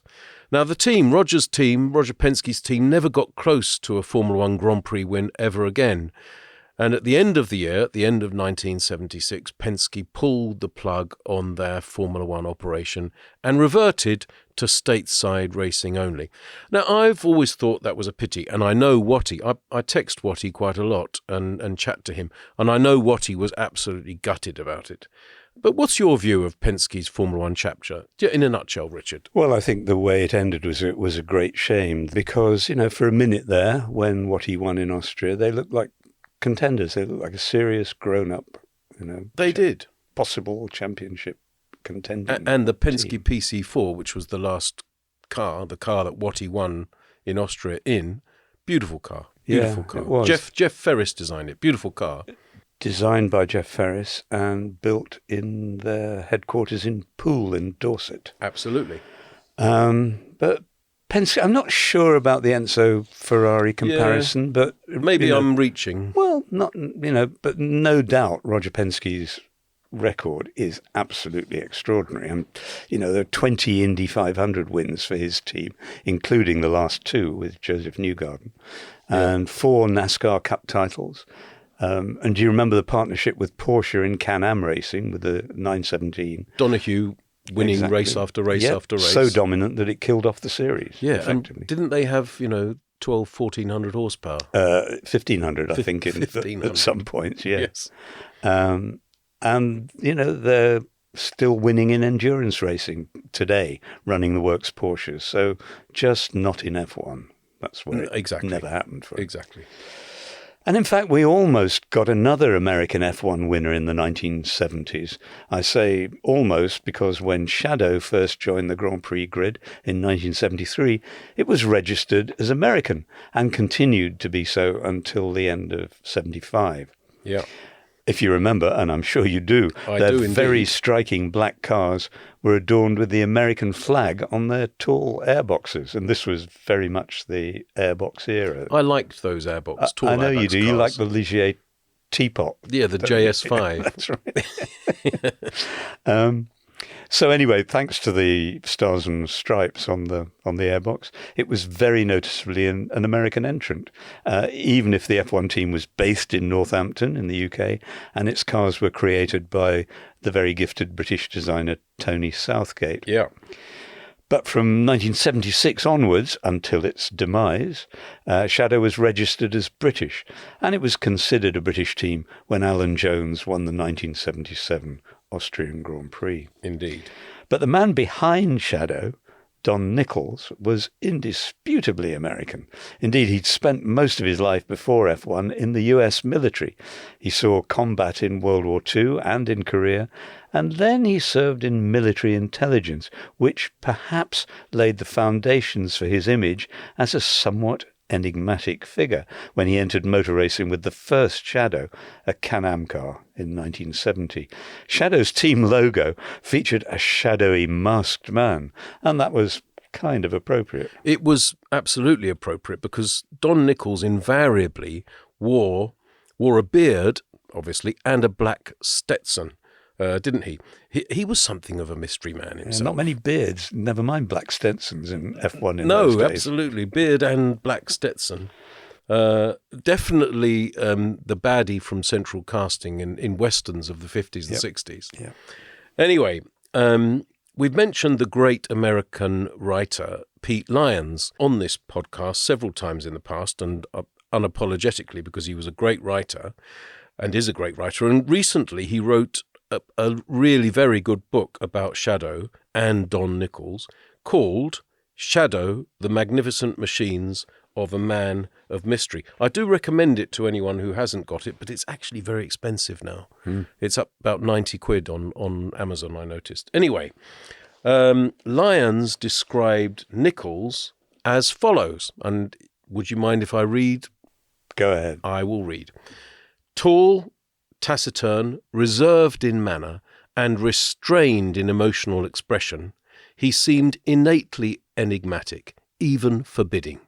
Now, the team, Roger Penske's team, never got close to a Formula One Grand Prix win ever again. And at the end of the year, at the end of 1976, Penske pulled the plug on their Formula One operation and reverted to stateside racing only. Now, I've always thought that was a pity, and I know Watty. I text Watty quite a lot and chat to him, and I know Watty was absolutely gutted about it. But what's your view of Penske's Formula One chapter, in a nutshell, Richard? Well, I think the way it ended was a great shame because, for a minute there, when Watty won in Austria, they looked like contenders. They looked like a serious grown-up, They did. Possible championship contending. And the Penske PC4, which was the last car, the car that Watty won in Austria in, beautiful car. Beautiful car. It was. Jeff Ferris designed it. Beautiful car. Designed by Jeff Ferris and built in their headquarters in Poole in Dorset. Absolutely. But Penske, I'm not sure about the Enzo Ferrari comparison, but maybe I'm reaching. Well, not but no doubt Roger Penske's record is absolutely extraordinary. And there are 20 Indy 500 wins for his team, including the last 2 with Joseph Newgarden, and 4 NASCAR Cup titles. And do you remember the partnership with Porsche in Can-Am racing with the 917? Donahue winning race after race after race. So dominant that it killed off the series. Yeah, effectively. and didn't they have, 1,400 horsepower? 1,500, I think, at some points, yes. And, they're still winning in endurance racing today, running the works Porsches. So just not in F1. That's where it never happened for them. Exactly. And in fact, we almost got another American F1 winner in the 1970s. I say almost because when Shadow first joined the Grand Prix grid in 1973, it was registered as American and continued to be so until the end of 75. Yeah. If you remember, and I'm sure you do, their very striking black cars were adorned with the American flag on their tall airboxes. And this was very much the airbox era. I liked those airbox, tall I know airbox you do. cars. You like the Ligier teapot. Yeah, the JS5. That's right. So anyway, thanks to the stars and stripes on the airbox, it was very noticeably an American entrant, even if the F1 team was based in Northampton in the UK, and its cars were created by the very gifted British designer Tony Southgate. Yeah. But from 1976 onwards, until its demise, Shadow was registered as British, and it was considered a British team when Alan Jones won the 1977 Austrian Grand Prix. Indeed. But the man behind Shadow, Don Nichols, was indisputably American. Indeed, he'd spent most of his life before F1 in the US military. He saw combat in World War II and in Korea, and then he served in military intelligence, which perhaps laid the foundations for his image as a somewhat enigmatic figure when he entered motor racing with the first Shadow, a Can-Am car, in 1970. Shadow's team logo featured a shadowy masked man, and that was kind of appropriate. It was absolutely appropriate because Don Nichols invariably wore a beard, obviously, and a black Stetson. Didn't he? He was something of a mystery man himself. Not many beards, never mind black Stetsons in F1 in no, those days. Absolutely. Beard and black Stetson. Definitely the baddie from Central Casting in westerns of the 50s and 60s. Yeah. Anyway, we've mentioned the great American writer Pete Lyons on this podcast several times in the past, and unapologetically because he was a great writer and is a great writer. And recently he wrote a really very good book about Shadow and Don Nichols called Shadow, the Magnificent Machines of a Man of Mystery. I do recommend it to anyone who hasn't got it, but it's actually very expensive now. It's up about 90 quid on Amazon, I noticed. Anyway, Lyons described Nichols as follows. And would you mind if I read? Go ahead. I will read. Tall, taciturn, reserved in manner, and restrained in emotional expression, he seemed innately enigmatic, even forbidding.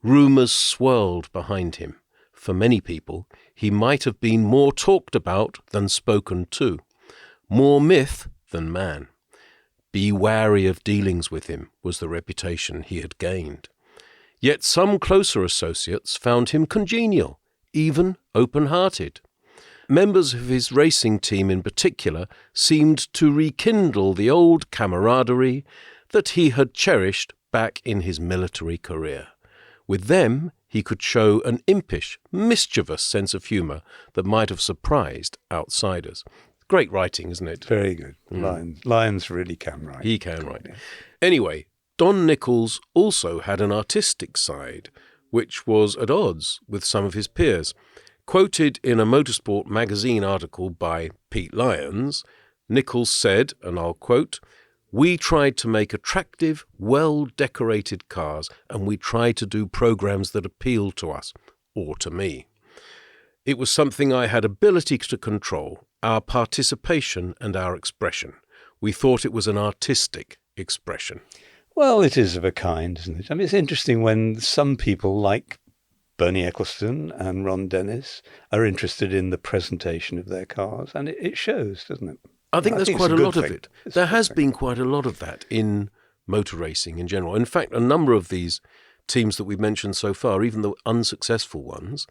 Rumours swirled behind him. For many people, he might have been more talked about than spoken to, more myth than man. Be wary of dealings with him was the reputation he had gained. Yet some closer associates found him congenial, even open-hearted. Members of his racing team in particular seemed to rekindle the old camaraderie that he had cherished back in his military career. With them, he could show an impish, mischievous sense of humour that might have surprised outsiders. Great writing, isn't it? Very good. Lyons really can write. He can write. Anyway, Don Nichols also had an artistic side, which was at odds with some of his peers. Quoted in a motorsport magazine article by Pete Lyons, Nichols said, and I'll quote, "We tried to make attractive, well-decorated cars, and we tried to do programs that appealed to us, or to me. It was something I had ability to control, our participation and our expression. We thought it was an artistic expression." Well, it is of a kind, isn't it? I mean, it's interesting when some people like Bernie Ecclestone and Ron Dennis are interested in the presentation of their cars, and it shows, doesn't it? I think there's quite a lot of it. There has been quite a lot of that in motor racing in general. In fact, a number of these teams that we've mentioned so far, even the unsuccessful ones,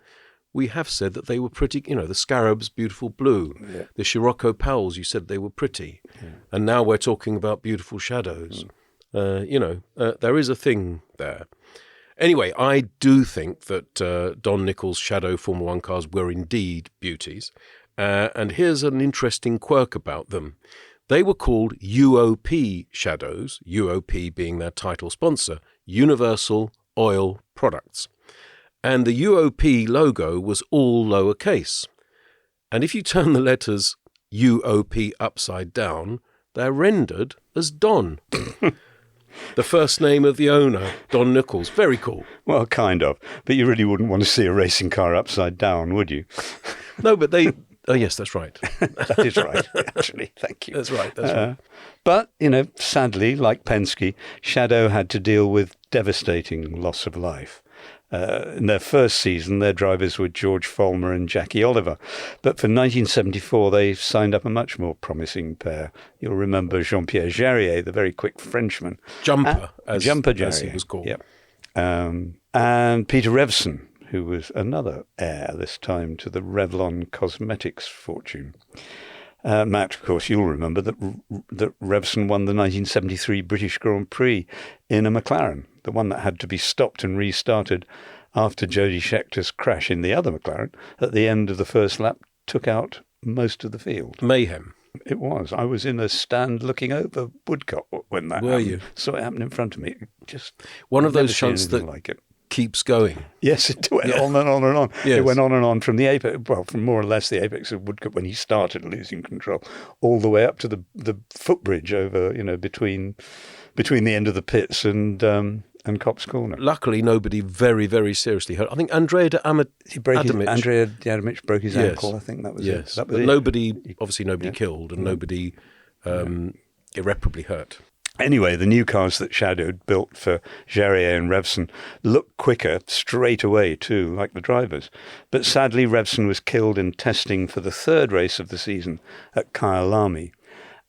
we have said that they were pretty, the Scarab's beautiful blue, the Scirocco Powells, you said they were pretty. Yeah. And now we're talking about beautiful shadows. There is a thing there. Anyway, I do think that Don Nichols' Shadow Formula One cars were indeed beauties. And here's an interesting quirk about them. They were called UOP Shadows, UOP being their title sponsor, Universal Oil Products. And the UOP logo was all lowercase. And if you turn the letters UOP upside down, they're rendered as Don. The first name of the owner, Don Nichols. Very cool. Well, kind of. But you really wouldn't want to see a racing car upside down, would you? No, but they... Oh, yes, that's right. That is right, actually. Thank you. That's right. But, sadly, like Penske, Shadow had to deal with devastating loss of life. In their first season, their drivers were George Follmer and Jackie Oliver. But for 1974, they signed up a much more promising pair. You'll remember Jean-Pierre Jarier, the very quick Frenchman. Jumper Jarier. As he was called. Yep. And Peter Revson, who was another heir this time to the Revlon Cosmetics fortune. Matt, of course, you'll remember that Revson won the 1973 British Grand Prix in a McLaren, the one that had to be stopped and restarted after Jody Scheckter's crash in the other McLaren at the end of the first lap took out most of the field. Mayhem. It was. I was in a stand looking over Woodcote when that happened. Were you? So it happened in front of me. One of those shunts that like it keeps going. Yes, it went on and on and on. Yes. It went on and on from the apex, from more or less the apex of Woodcote when he started losing control, all the way up to the footbridge over, between the end of the pits and Copse Corner. Luckily, nobody very, very seriously hurt. I think Andrea Adamic broke his ankle. I think that was it. That was it. Nobody killed and nobody irreparably hurt. Anyway, the new cars that Shadow built for Jarier and Revson looked quicker straight away too, like the drivers. But sadly, Revson was killed in testing for the third race of the season at Kyalami.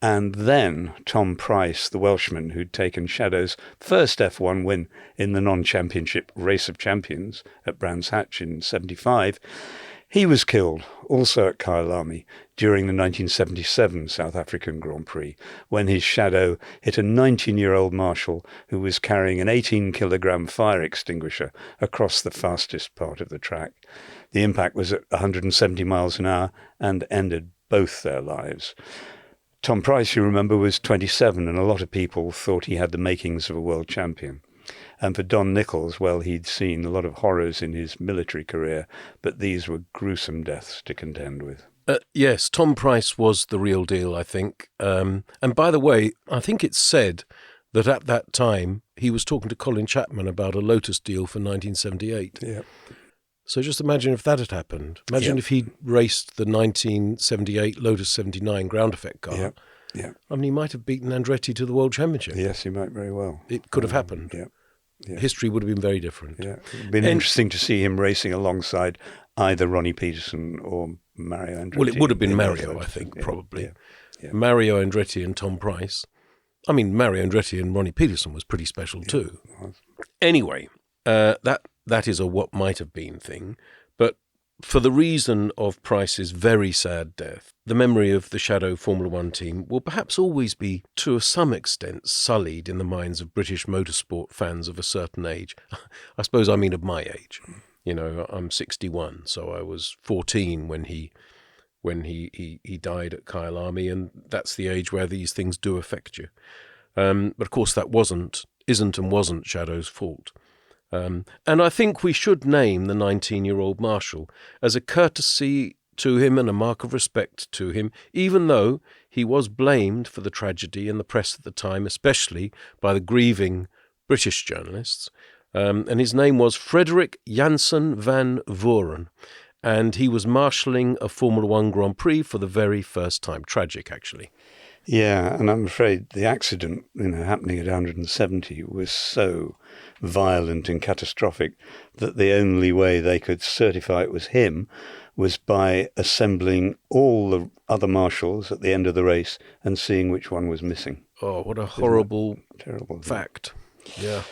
And then Tom Price, the Welshman who'd taken Shadow's first F1 win in the non-championship Race of Champions at Brands Hatch in 1975, he was killed also at Kyalami during the 1977 South African Grand Prix when his Shadow hit a 19-year-old marshal who was carrying an 18-kilogram fire extinguisher across the fastest part of the track. The impact was at 170 miles an hour and ended both their lives. Tom Price, you remember, was 27, and a lot of people thought he had the makings of a world champion. And for Don Nichols, well, he'd seen a lot of horrors in his military career, but these were gruesome deaths to contend with. Yes, Tom Price was the real deal, I think. And by the way, I think it's said that at that time he was talking to Colin Chapman about a Lotus deal for 1978. Yeah. So just imagine if that had happened. Imagine if he'd raced the 1978 Lotus 79 ground effect car. Yeah. I mean, he might have beaten Andretti to the World Championship. Yes, he might very well. It could have happened. Yeah. History would have been very different. Yeah. It would have been interesting to see him racing alongside either Ronnie Peterson or Mario Andretti. Well, it would have been Mario, I think, probably. Yeah. Mario Andretti and Tom Price. I mean, Mario Andretti and Ronnie Peterson was pretty special too. Anyway, that is a what might have been thing. But for the reason of Price's very sad death, the memory of the Shadow Formula One team will perhaps always be, to some extent, sullied in the minds of British motorsport fans of a certain age. I suppose I mean of my age. I'm 61, so I was 14 when he died at Kyalami, and that's the age where these things do affect you. But of course that isn't and wasn't Shadow's fault. And I think we should name the 19-year-old marshal as a courtesy to him and a mark of respect to him, even though he was blamed for the tragedy in the press at the time, especially by the grieving British journalists. And his name was Frederik Jansen van Voren, and he was marshalling a Formula One Grand Prix for the very first time. Tragic, actually. Yeah, and I'm afraid the accident, happening at 170 was so violent and catastrophic that the only way they could certify it was him was by assembling all the other marshals at the end of the race and seeing which one was missing. Oh, what a horrible, terrible fact. Yeah.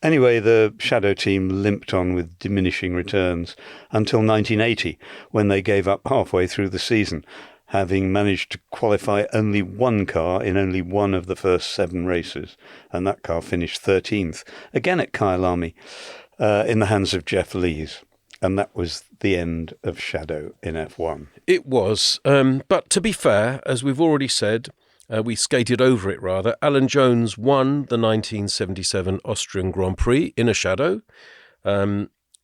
Anyway, the Shadow team limped on with diminishing returns until 1980, when they gave up halfway through the season, having managed to qualify only one car in only one of the first 7 races. And that car finished 13th, again at Kyalami, in the hands of Jeff Lees. And that was the end of Shadow in F1. It was. But to be fair, as we've already said, we skated over it rather. Alan Jones won the 1977 Austrian Grand Prix in a Shadow.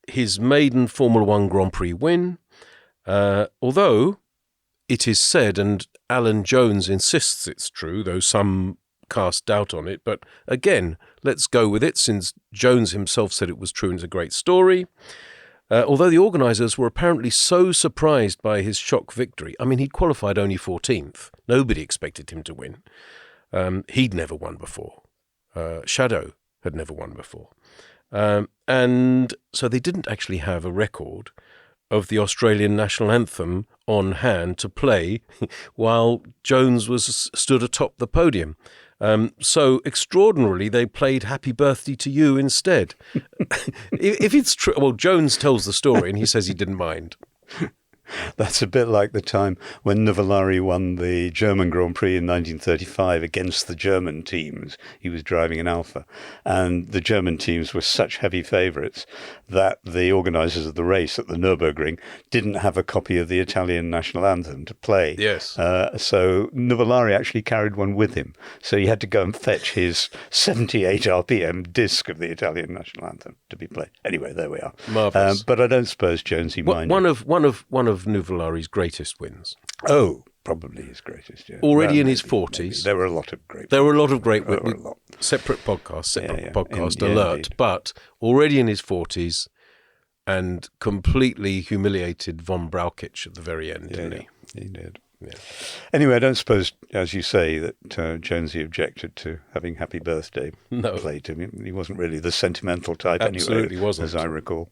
His maiden Formula One Grand Prix win. Although it is said, and Alan Jones insists it's true, though some cast doubt on it. But again, let's go with it, since Jones himself said it was true and it's a great story. Although the organisers were apparently so surprised by his shock victory. I mean, he'd qualified only 14th. Nobody expected him to win. He'd never won before. Shadow had never won before. And so they didn't actually have a record of the Australian national anthem on hand to play while Jones stood atop the podium. So extraordinarily, they played Happy Birthday to You instead. If it's true, well, Jones tells the story and he says he didn't mind. That's a bit like the time when Nuvolari won the German Grand Prix in 1935 against the German teams. He was driving an Alfa, and the German teams were such heavy favourites that the organisers of the race at the Nürburgring didn't have a copy of the Italian national anthem to play. Yes. So Nuvolari actually carried one with him. So he had to go and fetch his 78 RPM disc of the Italian national anthem to be played. Anyway, there we are. Marvellous. But I don't suppose Jonesy minded. One of Nuvolari's greatest wins. Oh, probably his greatest, yeah. Already in his 40s. Maybe. There were a lot of great separate podcast Yeah, alert, indeed. but already in his 40s and completely humiliated von Brauchitsch at the very end, didn't he? He did. Yeah. Anyway, I don't suppose, as you say, that Jonesy objected to having Happy Birthday played to him. He wasn't really the sentimental type Absolutely anyway, wasn't. as I recall.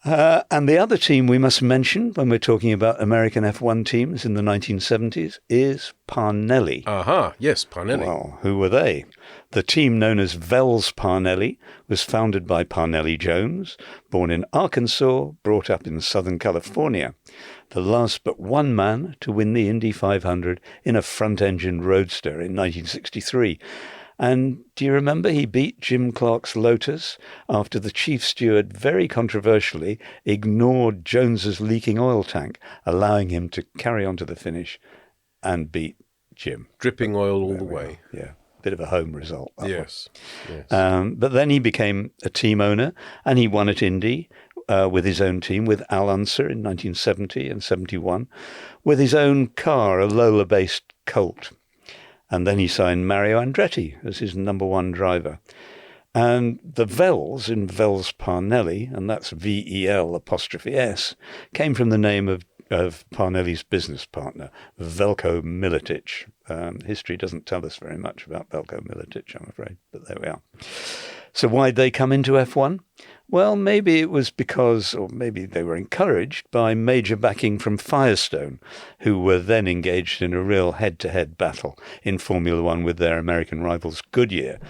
And the other team we must mention when we're talking about American F1 teams in the 1970s is Parnelli. Aha, yes, Parnelli. Well, who were they? The team known as Vels Parnelli was founded by Parnelli Jones, born in Arkansas, brought up in Southern California. The last but one man to win the Indy 500 in a front-engined roadster in 1963. And do you remember he beat Jim Clark's Lotus after the chief steward very controversially ignored Jones's leaking oil tank, allowing him to carry on to the finish and beat Jim. Dripping oil all the way. Yeah, bit of a home result. Yes. But then he became a team owner and he won at Indy with his own team, with Al Unser in 1970 and 71, with his own car, a Lola-based Colt. And then he signed Mario Andretti as his number one driver. And the Vels in Vels Parnelli, and that's VEL''S, came from the name of Parnelli's business partner, Veljko Miletić. History doesn't tell us very much about Veljko Miletić, I'm afraid, but there we are. So why'd they come into F1? Well, maybe it was because, or maybe they were encouraged by major backing from Firestone, who were then engaged in a real head-to-head battle in Formula One with their American rivals Goodyear,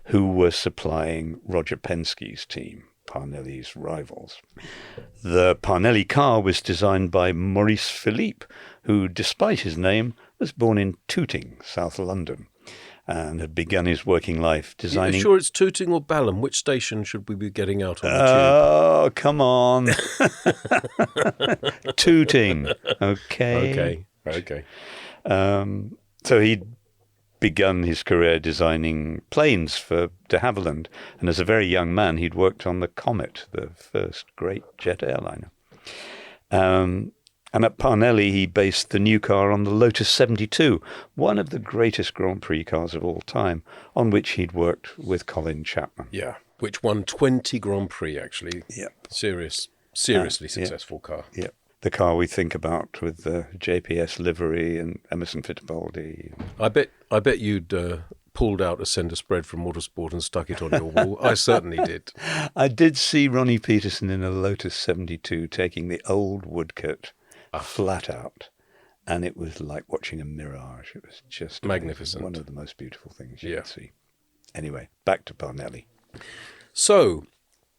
who were supplying Roger Penske's team, Parnelli's rivals. The Parnelli car was designed by Maurice Philippe, who, despite his name, was born in Tooting, South London, and had begun his working life designing... Are you sure it's Tooting or Balham? Which station should we be getting out on the tube? Oh, come on. Tooting. Okay. So he'd begun his career designing planes for de Havilland, and as a very young man, he'd worked on the Comet, the first great jet airliner. And at Parnelli, he based the new car on the Lotus 72, one of the greatest Grand Prix cars of all time, on which he'd worked with Colin Chapman. Yeah, which won 20 Grand Prix, actually. Yep. Seriously successful car. Yep. The car we think about with the JPS livery and Emerson Fittipaldi. I bet you'd pulled out a centre spread from Motorsport and stuck it on your wall. I certainly did. I did see Ronnie Peterson in a Lotus 72 taking the old woodcut flat out, and it was like watching a mirage. It was just magnificent. One of the most beautiful things you could see. Anyway, back to Parnelli. So,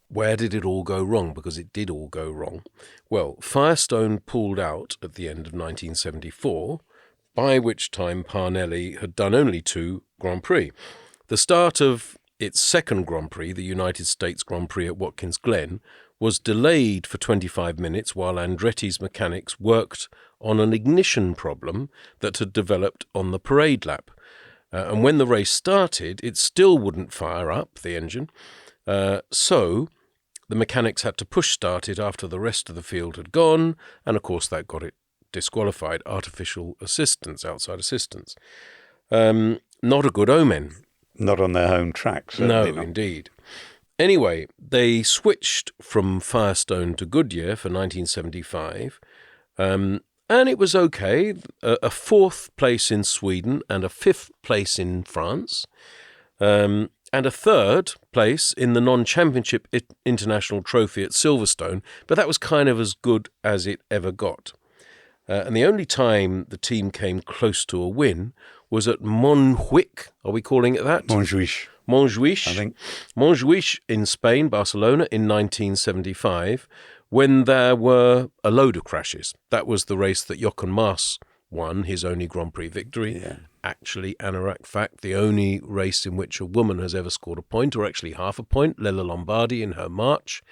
where did it all go wrong? Because it did all go wrong. Well, Firestone pulled out at the end of 1974, by which time Parnelli had done only 2 Grand Prix. The start of its second Grand Prix, the United States Grand Prix at Watkins Glen, was delayed for 25 minutes while Andretti's mechanics worked on an ignition problem that had developed on the parade lap. And when the race started, it still wouldn't fire up, the engine. So the mechanics had to push start it after the rest of the field had gone, and of course that got it disqualified. Artificial assistance, outside assistance. Not a good omen. Not on their home track, certainly. No, indeed. Anyway, they switched from Firestone to Goodyear for 1975, and it was okay. A 4th place in Sweden and a 5th place in France, and a 3rd place in the non-championship international trophy at Silverstone, but that was kind of as good as it ever got. And the only time the team came close to a win was at Montjuic. Are we calling it that? Montjuic, I think. Montjuic in Spain, Barcelona, in 1975, when there were a load of crashes. That was the race that Jochen Mass won, his only Grand Prix victory. Yeah. Actually, anorak fact, the only race in which a woman has ever scored a point, or actually half a point, Lella Lombardi in her March,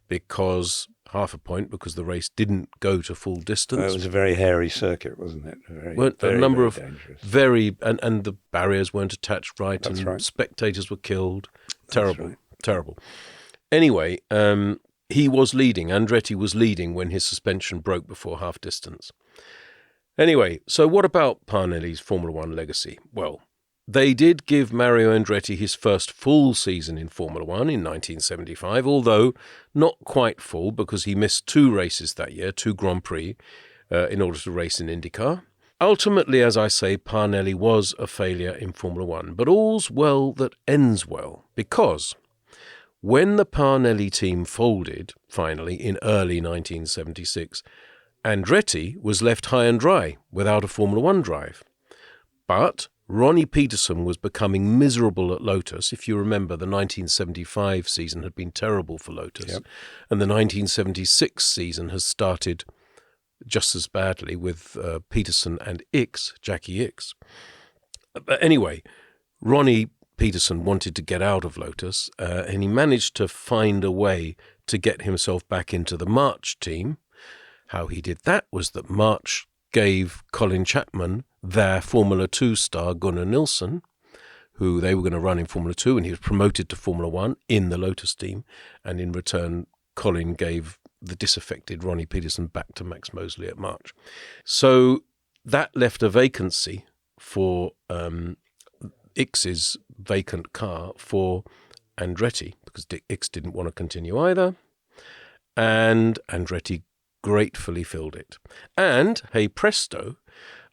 because the race didn't go to full distance. Well, it was a very hairy circuit, wasn't it? A number of dangerous. And the barriers weren't attached right. That's and right. Spectators were killed. Terrible. Anyway, he was leading. Andretti was leading when his suspension broke before half distance. Anyway, so what about Parnelli's Formula One legacy? Well, they did give Mario Andretti his first full season in Formula One in 1975, although not quite full because he missed 2 races that year, 2 Grand Prix, in order to race in IndyCar. Ultimately, as I say, Parnelli was a failure in Formula One, but all's well that ends well, because when the Parnelli team folded, finally, in early 1976, Andretti was left high and dry without a Formula One drive. But Ronnie Peterson was becoming miserable at Lotus. If you remember, the 1975 season had been terrible for Lotus. Yep. And the 1976 season has started just as badly with Peterson and Jackie Ickx. But anyway, Ronnie Peterson wanted to get out of Lotus, and he managed to find a way to get himself back into the March team. How he did that was that March gave Colin Chapman their Formula 2 star Gunnar Nilsson, who they were going to run in Formula 2, and he was promoted to Formula 1 in the Lotus team. And in return, Colin gave the disaffected Ronnie Peterson back to Max Mosley at March. So that left a vacancy for Ickx's vacant car for Andretti, because Ickx didn't want to continue either. And Andretti gratefully filled it. And, hey presto,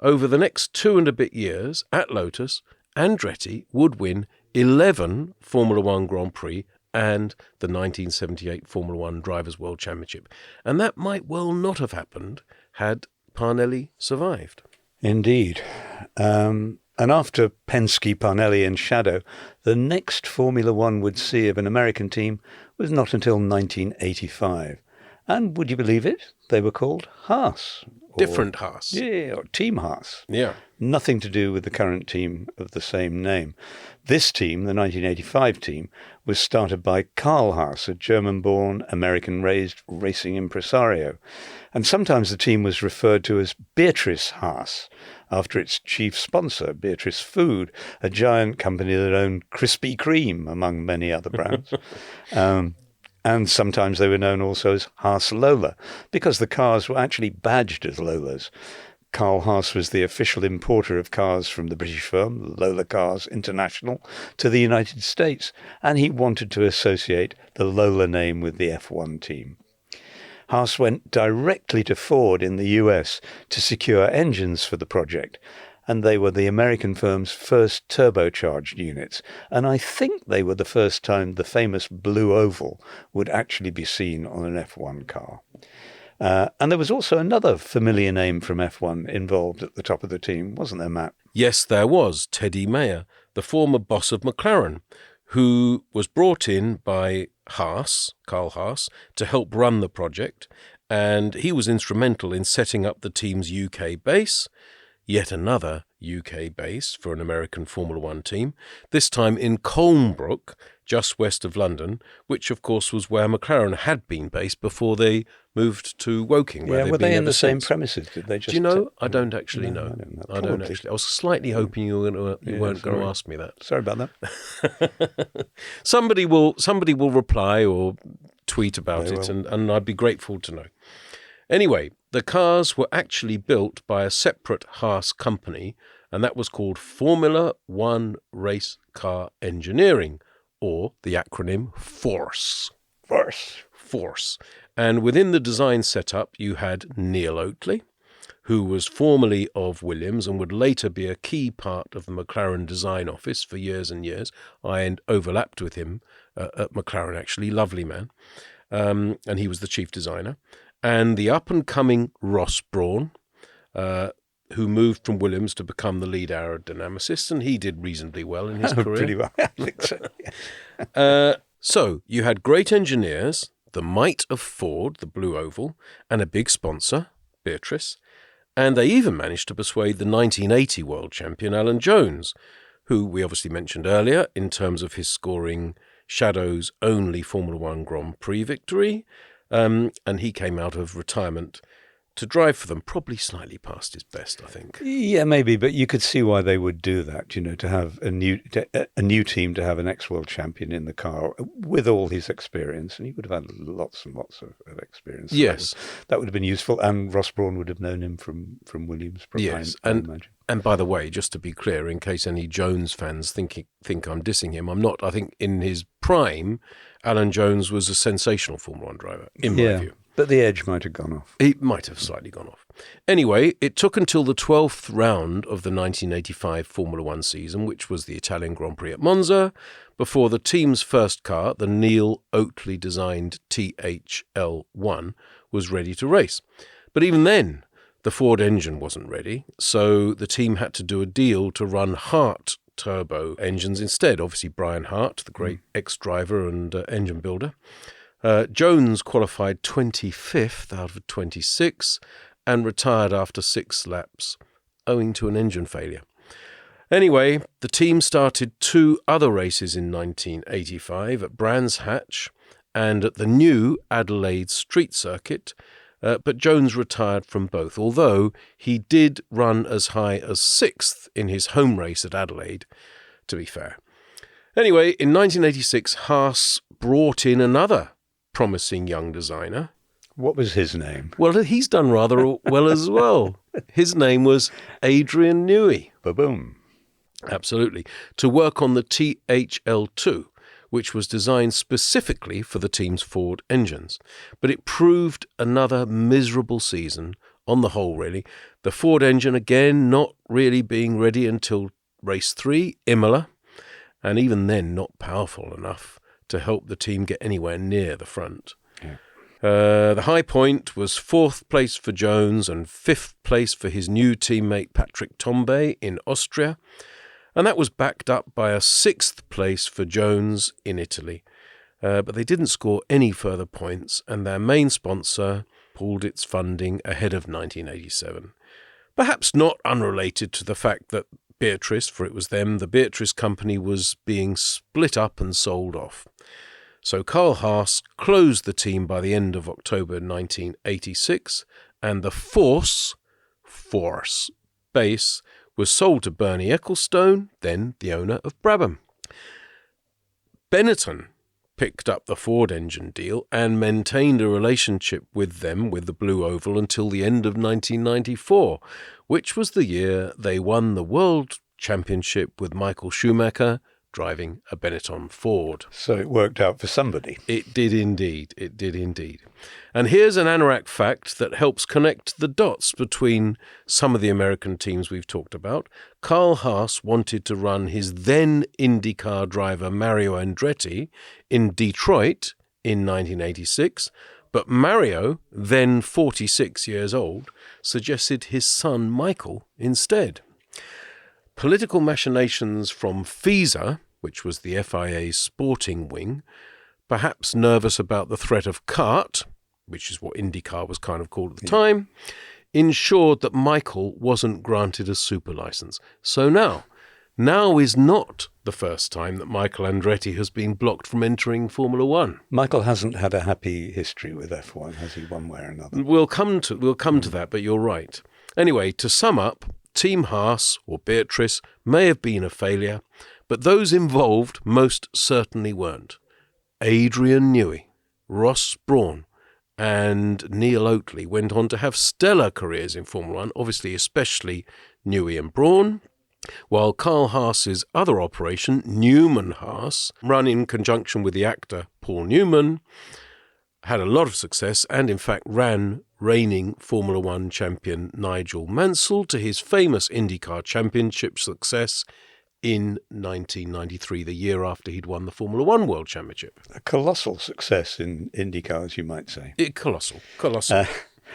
over the next 2 and a bit years at Lotus, Andretti would win 11 Formula One Grand Prix and the 1978 Formula One Drivers' World Championship. And that might well not have happened had Parnelli survived. Indeed. And after Penske, Parnelli and Shadow, the next Formula One would see of an American team was not until 1985. And would you believe it? They were called Haas. Different Haas. Yeah, or Team Haas. Yeah. Nothing to do with the current team of the same name. This team, the 1985 team, was started by Karl Haas, a German-born, American-raised racing impresario. And sometimes the team was referred to as Beatrice Haas, after its chief sponsor, Beatrice Food, a giant company that owned Krispy Kreme, among many other brands. And sometimes they were known also as Haas Lola, because the cars were actually badged as Lolas. Karl Haas was the official importer of cars from the British firm, Lola Cars International, to the United States, and he wanted to associate the Lola name with the F1 team. Haas went directly to Ford in the US to secure engines for the project, and they were the American firm's first turbocharged units, and I think they were the first time the famous blue oval would actually be seen on an F1 car. And there was also another familiar name from F1 involved at the top of the team, wasn't there, Matt? Yes, there was. Teddy Mayer, the former boss of McLaren, who was brought in by Haas, Carl Haas, to help run the project, and he was instrumental in setting up the team's UK base, yet another UK base for an American Formula One team, this time in Colnbrook, just west of London, which of course was where McLaren had been based before they moved to Woking. Where were they in the same since. premises? Did they just? Do you know? I don't actually know. I don't actually. I was slightly hoping you weren't going to ask me that. Sorry about that. Somebody will reply or tweet about it, and I'd be grateful to know. Anyway, the cars were actually built by a separate Haas company, and that was called Formula One Race Car Engineering, or the acronym FORCE. FORCE. And within the design setup, you had Neil Oatley, who was formerly of Williams and would later be a key part of the McLaren design office for years and years. I overlapped with him at McLaren, actually. Lovely man. And he was the chief designer. And the up-and-coming Ross Brawn, who moved from Williams to become the lead aerodynamicist, and he did reasonably well in his career. Pretty well, I think so. So you had great engineers, the might of Ford, the Blue Oval, and a big sponsor, Beatrice, and they even managed to persuade the 1980 world champion Alan Jones, who we obviously mentioned earlier in terms of his scoring Shadow's only Formula One Grand Prix victory, and he came out of retirement to drive for them, probably slightly past his best, I think. Yeah, maybe, but you could see why they would do that, to have a new team, to have an ex-world champion in the car with all his experience, and he would have had lots and lots of experience. So yes. That would have been useful, and Ross Brawn would have known him from Williams, probably, yes, I imagine. And by the way, just to be clear, in case any Jones fans think I'm dissing him, I'm not. I think in his prime, Alan Jones was a sensational Formula One driver, in my view. But the edge might have gone off. It might have slightly gone off. Anyway, it took until the 12th round of the 1985 Formula One season, which was the Italian Grand Prix at Monza, before the team's first car, the Neil Oatley-designed THL1, was ready to race. But even then, the Ford engine wasn't ready, so the team had to do a deal to run Hart turbo engines instead. Obviously, Brian Hart, the great ex-driver and engine builder. Jones qualified 25th out of 26 and retired after 6 laps, owing to an engine failure. Anyway, the team started 2 other races in 1985 at Brands Hatch and at the new Adelaide Street Circuit, but Jones retired from both, although he did run as high as 6th in his home race at Adelaide, to be fair. Anyway, in 1986, Haas brought in another promising young designer. What was his name? Well, he's done rather well as well. His name was Adrian Newey. Ba-boom. Absolutely. To work on the THL2, which was designed specifically for the team's Ford engines. But it proved another miserable season on the whole, really. The Ford engine, again, not really being ready until race 3, Imola, and even then not powerful enough to help the team get anywhere near the front. Yeah. The high point was 4th place for Jones and 5th place for his new teammate Patrick Tambay in Austria, and that was backed up by a 6th place for Jones in Italy. But they didn't score any further points, and their main sponsor pulled its funding ahead of 1987. Perhaps not unrelated to the fact that Beatrice, for it was them, the Beatrice company was being split up and sold off. So Carl Haas closed the team by the end of October 1986, and the Force base was sold to Bernie Ecclestone, then the owner of Brabham. Benetton picked up the Ford engine deal and maintained a relationship with them with the Blue Oval until the end of 1994, which was the year they won the World Championship with Michael Schumacher driving a Benetton Ford. So it worked out for somebody. It did indeed. It did indeed. And here's an anorak fact that helps connect the dots between some of the American teams we've talked about. Carl Haas wanted to run his then IndyCar driver Mario Andretti in Detroit in 1986, but Mario, then 46 years old, suggested his son Michael instead. Political machinations from FISA, which was the FIA's sporting wing, perhaps nervous about the threat of CART, which is what IndyCar was kind of called at the time, ensured that Michael wasn't granted a super license. So now is not the first time that Michael Andretti has been blocked from entering Formula One. Michael hasn't had a happy history with F1, has he, one way or another? We'll come to that, but you're right. Anyway, to sum up, Team Haas, or Beatrice, may have been a failure, but those involved most certainly weren't. Adrian Newey, Ross Brawn, and Neil Oatley went on to have stellar careers in Formula One, obviously especially Newey and Brawn, while Carl Haas's other operation, Newman Haas, run in conjunction with the actor Paul Newman, had a lot of success and in fact ran reigning Formula One champion Nigel Mansell to his famous IndyCar championship success in 1993, the year after he'd won the Formula One World Championship. A colossal success in IndyCar, as you might say.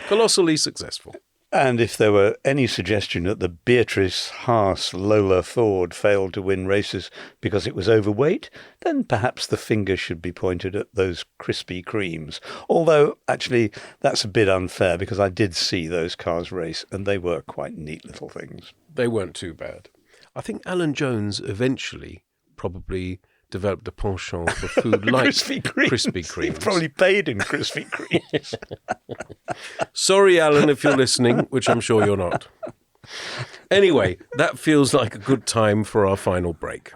Colossally successful. And if there were any suggestion that the Beatrice Haas Lola Ford failed to win races because it was overweight, then perhaps the finger should be pointed at those Krispy Kremes. Although, actually, that's a bit unfair because I did see those cars race and they were quite neat little things. They weren't too bad. I think Alan Jones eventually probably developed a penchant for food like Krispy Kremes. He probably paid in Krispy Kremes. Sorry, Alan, if you're listening, which I'm sure you're not. Anyway, that feels like a good time for our final break.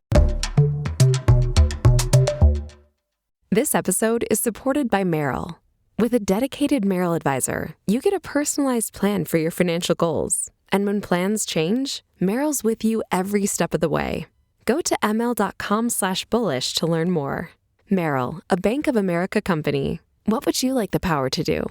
This episode is supported by Merrill. With a dedicated Merrill advisor, you get a personalized plan for your financial goals. And when plans change, Merrill's with you every step of the way. Go to ml.com/bullish to learn more. Merrill, a Bank of America company. What would you like the power to do?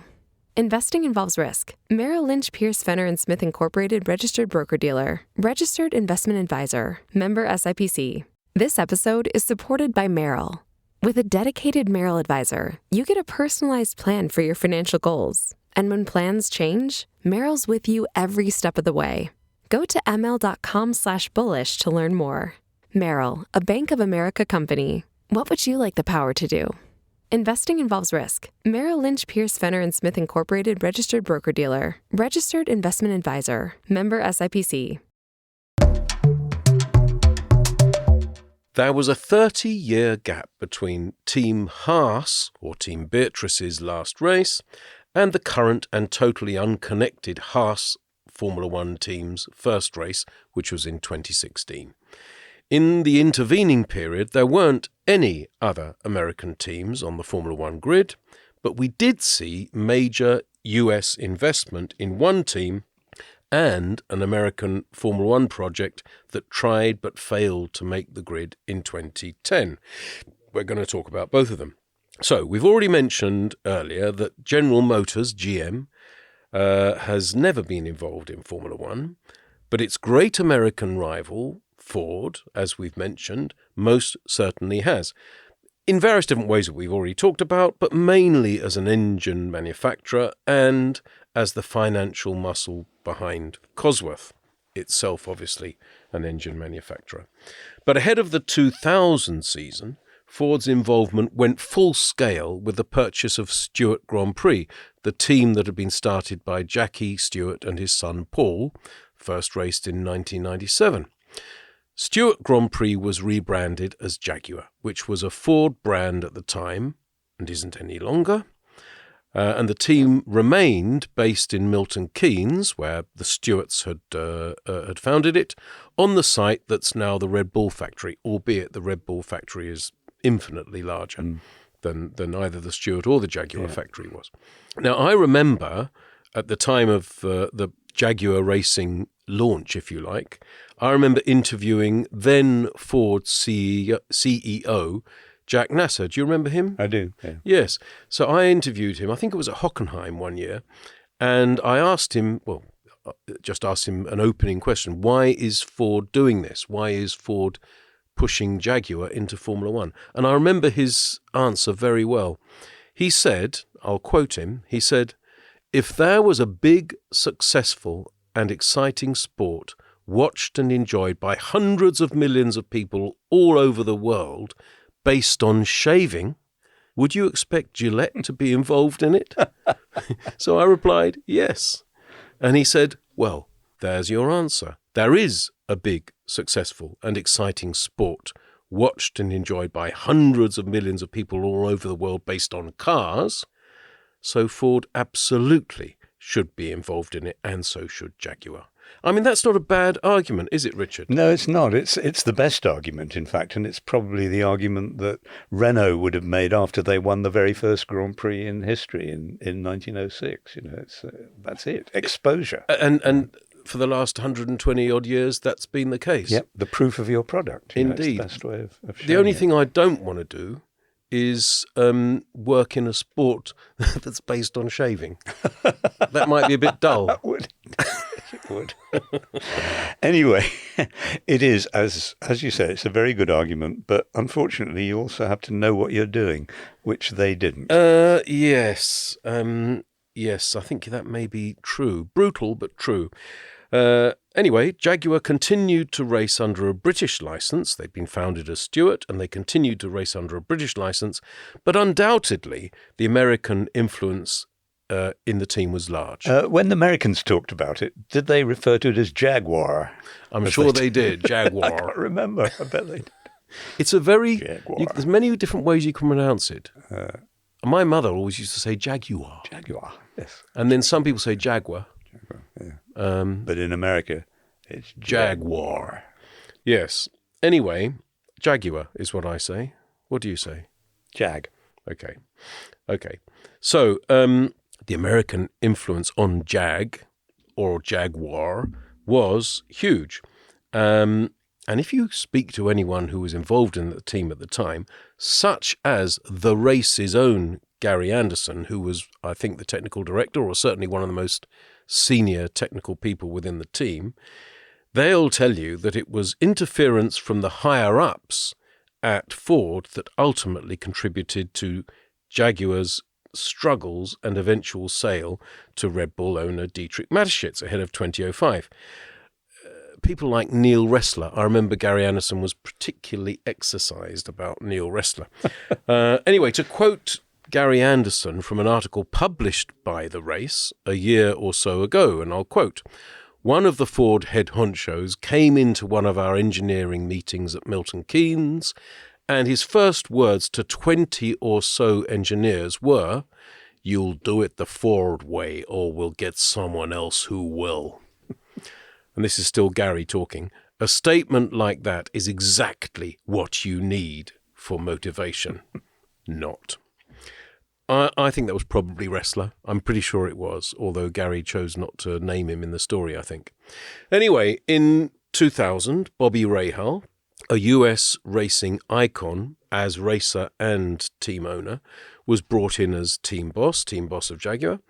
Investing involves risk. Merrill Lynch, Pierce, Fenner & Smith Incorporated, registered broker-dealer. Registered investment advisor. Member SIPC. This episode is supported by Merrill. With a dedicated Merrill advisor, you get a personalized plan for your financial goals. And when plans change, Merrill's with you every step of the way. Go to ml.com/bullish to learn more. Merrill, a Bank of America company. What would you like the power to do? Investing involves risk. Merrill Lynch, Pierce, Fenner & Smith Incorporated, registered broker-dealer. Registered investment advisor. Member SIPC. There was a 30-year gap between Team Haas, or Team Beatrice's last race, and the current and totally unconnected Haas Formula One team's first race, which was in 2016. In the intervening period, there weren't any other American teams on the Formula One grid, but we did see major US investment in one team and an American Formula One project that tried but failed to make the grid in 2010. We're going to talk about both of them. So we've already mentioned earlier that General Motors, GM, has never been involved in Formula One, but its great American rival, Ford, as we've mentioned, most certainly has. In various different ways that we've already talked about, but mainly as an engine manufacturer and as the financial muscle behind Cosworth, itself obviously an engine manufacturer. But ahead of the 2000 season, Ford's involvement went full scale with the purchase of Stewart Grand Prix, the team that had been started by Jackie Stewart and his son Paul, first raced in 1997. Stewart Grand Prix was rebranded as Jaguar, which was a Ford brand at the time and isn't any longer. And the team remained based in Milton Keynes, where the Stewarts had founded it, on the site that's now the Red Bull factory, albeit the Red Bull factory is infinitely larger than either the Stewart or the Jaguar factory was. Now, I remember at the time of the Jaguar racing launch, if you like, I remember interviewing then Ford CEO Jack Nasser. Do you remember him? I do, yeah. Yes. So I interviewed him, I think it was at Hockenheim one year, and I asked him, just asked him an opening question. Why is Ford doing this? Why is Ford pushing Jaguar into Formula One? And I remember his answer very well. He said, I'll quote him, he said, "If there was a big, successful and exciting sport watched and enjoyed by hundreds of millions of people all over the world based on shaving, would you expect Gillette to be involved in it? So I replied, yes. And he said, well, there's your answer. There is a big, successful and exciting sport watched and enjoyed by hundreds of millions of people all over the world based on cars. So Ford absolutely should be involved in it, and so should Jaguar. I mean, that's not a bad argument, is it, Richard? No, it's not. It's the best argument, in fact, and it's probably the argument that Renault would have made after they won the very first Grand Prix in history in 1906. You know, that's it. Exposure. And for the last 120 odd years, that's been the case. Yep, the proof of your product. Indeed. It's the best way of showing the only it. thing I don't want to do is work in a sport that's based on shaving. That might be a bit dull. That would. It would. Anyway, it is, as you say, it's a very good argument, but unfortunately you also have to know what you're doing, which they didn't. Yes. Yes, I think that may be true. Brutal, but true. Anyway, Jaguar continued to race under a British licence. They'd been founded as Stewart, and they continued to race under a British licence. But undoubtedly, the American influence in the team was large. When the Americans talked about it, did they refer to it as Jaguar? I'm sure they did, Jaguar. I can't remember. I bet they did. It's a very... Jaguar. There's many different ways you can pronounce it. My mother always used to say Jaguar. Jaguar, yes. And then some people say Jaguar. Yeah. But in America, it's Jaguar. Yes. Anyway, Jaguar is what I say. What do you say? Jag. Okay. So, the American influence on Jag, or Jaguar, was huge. And if you speak to anyone who was involved in the team at the time, such as the race's own Gary Anderson, who was, I think, the technical director, or certainly one of the most senior technical people within the team, they'll tell you that it was interference from the higher-ups at Ford that ultimately contributed to Jaguar's struggles and eventual sale to Red Bull owner Dietrich Mateschitz ahead of 2005. People like Neil Ressler. I remember Gary Anderson was particularly exercised about Neil Ressler. Anyway, to quote Gary Anderson from an article published by The Race a year or so ago, and I'll quote, "One of the Ford head honchos came into one of our engineering meetings at Milton Keynes, and his first words to 20 or so engineers were, 'You'll do it the Ford way, or we'll get someone else who will.'" And this is still Gary talking. A statement like that is exactly what you need for motivation. Not. I think that was probably Ressler. I'm pretty sure it was, although Gary chose not to name him in the story, I think. Anyway, in 2000, Bobby Rahal, a US racing icon as racer and team owner, was brought in as team boss of Jaguar,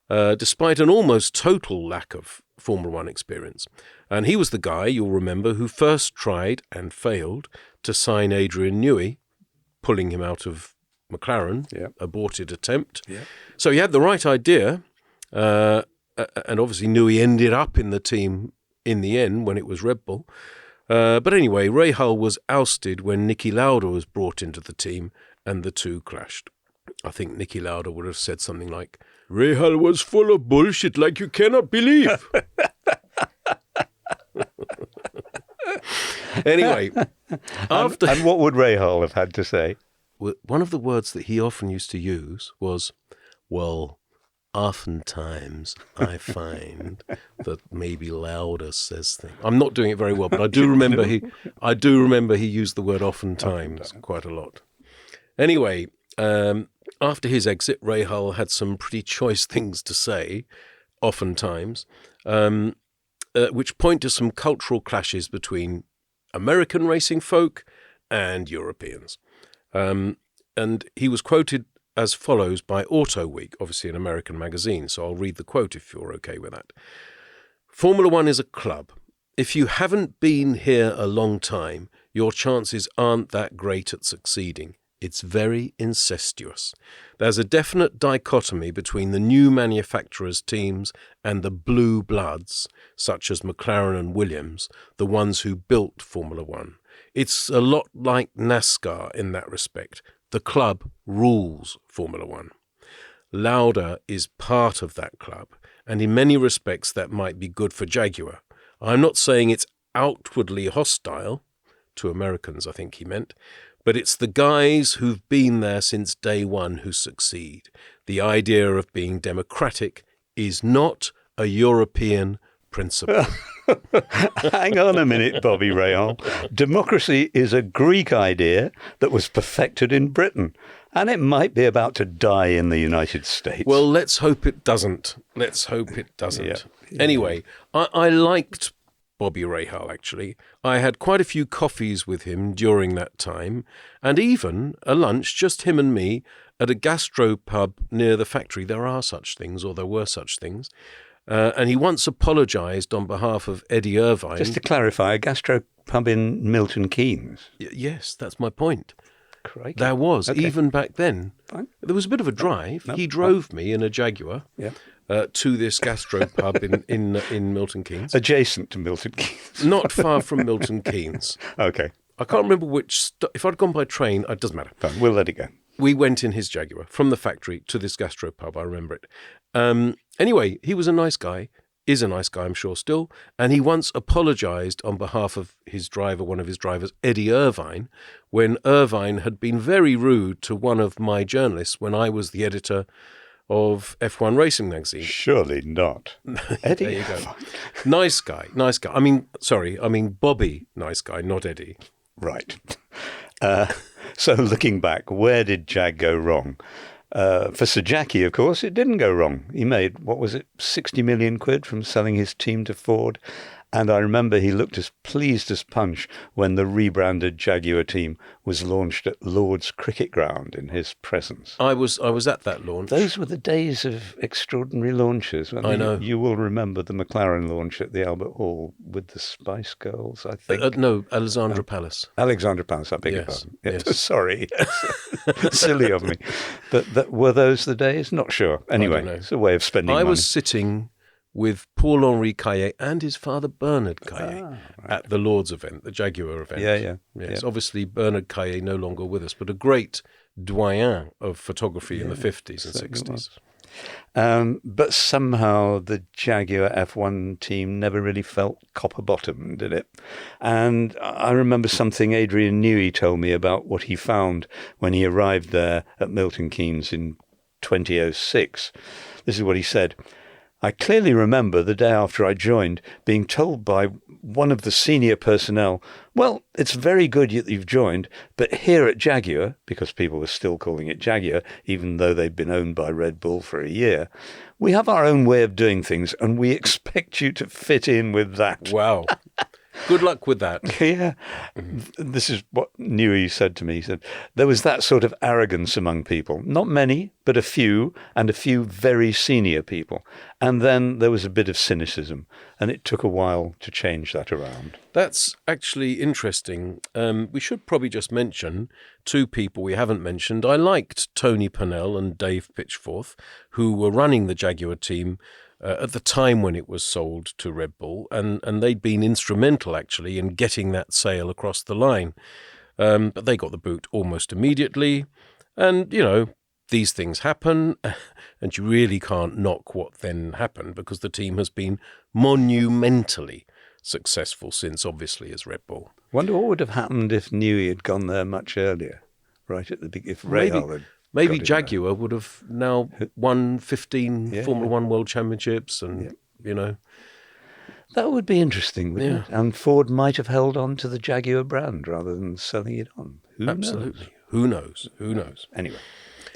despite an almost total lack of Formula One experience. And he was the guy, you'll remember, who first tried and failed to sign Adrian Newey, pulling him out of McLaren, aborted attempt. Yeah. So he had the right idea, and obviously Newey ended up in the team in the end when it was Red Bull. But anyway, Rahal was ousted when Niki Lauda was brought into the team, and the two clashed. I think Niki Lauda would have said something like, "Rahal was full of bullshit like you cannot believe." Anyway, and what would Rahal have had to say? One of the words that he often used to use was, "Well, oftentimes I find that maybe Lauda says things." I'm not doing it very well, but I do remember he used the word oftentimes quite a lot. Anyway, after his exit, Rahal had some pretty choice things to say, oftentimes, which point to some cultural clashes between American racing folk and Europeans. And he was quoted as follows by Auto Week, obviously an American magazine, so I'll read the quote if you're okay with that. "Formula One is a club. If you haven't been here a long time, your chances aren't that great at succeeding. It's very incestuous. There's a definite dichotomy between the new manufacturers' teams and the blue bloods, such as McLaren and Williams, the ones who built Formula One. It's a lot like NASCAR in that respect. The club rules Formula One. Lauda is part of that club, and in many respects that might be good for Jaguar. I'm not saying it's outwardly hostile, to Americans I think he meant, but it's the guys who've been there since day one who succeed. The idea of being democratic is not a European principle. Hang on a minute, Bobby Rahal. Democracy is a Greek idea that was perfected in Britain, and it might be about to die in the United States. Well, let's hope it doesn't. Let's hope it doesn't. Yeah. Anyway, I liked Bobby Rahal, actually. I had quite a few coffees with him during that time, and even a lunch, just him and me, at a gastropub near the factory. There are such things, or there were such things. And he once apologised on behalf of Eddie Irvine. Just to clarify, a gastropub in Milton Keynes? Yes, that's my point. Crikey. There was, Okay. even back then. Fine. There was a bit of a drive. No. He drove me in a Jaguar. Yeah. To this gastropub in Milton Keynes. Adjacent to Milton Keynes. Not far from Milton Keynes. Okay. I can't remember which... if I'd gone by train, it doesn't matter. Fine, we'll let it go. We went in his Jaguar from the factory to this gastropub. I remember it. Anyway, he was a nice guy. Is a nice guy, I'm sure, still. And he once apologised on behalf of his driver, one of his drivers, Eddie Irvine, when Irvine had been very rude to one of my journalists when I was the editor of F1 Racing Magazine. Surely not. Eddie. There you go. Nice guy. I mean Bobby, nice guy, not Eddie. Right. So looking back, where did Jag go wrong? For Sir Jackie, of course, it didn't go wrong. He made, 60 million quid from selling his team to Ford. And I remember he looked as pleased as punch when the rebranded Jaguar team was launched at Lord's Cricket Ground in his presence. I was at that launch. Those were the days of extraordinary launches. I know. You will remember the McLaren launch at the Albert Hall with the Spice Girls, I think. No, Alexandra Palace. Alexandra Palace, I beg your pardon. Yes. Sorry. Silly of me. But were those the days? Not sure. Anyway, it's a way of spending money. I was sitting with Paul-Henri Caillet and his father Bernard Caillet at the Lord's event, the Jaguar event. Yeah. Yes, obviously Bernard Caillet no longer with us, but a great doyen of photography in the 50s and 60s. But somehow the Jaguar F1 team never really felt copper-bottomed, did it? And I remember something Adrian Newey told me about what he found when he arrived there at Milton Keynes in 2006. This is what he said. I clearly remember the day after I joined being told by one of the senior personnel, well, it's very good that you've joined, but here at Jaguar, because people were still calling it Jaguar, even though they'd been owned by Red Bull for a year, we have our own way of doing things and we expect you to fit in with that. Wow. Good luck with that. Yeah. This is what Newey said to me. He said, there was that sort of arrogance among people. Not many, but a few, and a few very senior people. And then there was a bit of cynicism, and it took a while to change that around. That's actually interesting. We should probably just mention two people we haven't mentioned. I liked Tony Parnell and Dave Pitchforth, who were running the Jaguar team at the time when it was sold to Red Bull, and they'd been instrumental, actually, in getting that sale across the line. But they got the boot almost immediately. And, these things happen, and you really can't knock what then happened, because the team has been monumentally successful since, obviously, as Red Bull. Wonder what would have happened if Newey had gone there much earlier, right at the beginning, if Rahal had... Maybe Jaguar would have now won 15 Formula One World Championships and, That would be interesting, wouldn't it? And Ford might have held on to the Jaguar brand rather than selling it on. Absolutely. Who knows? Anyway,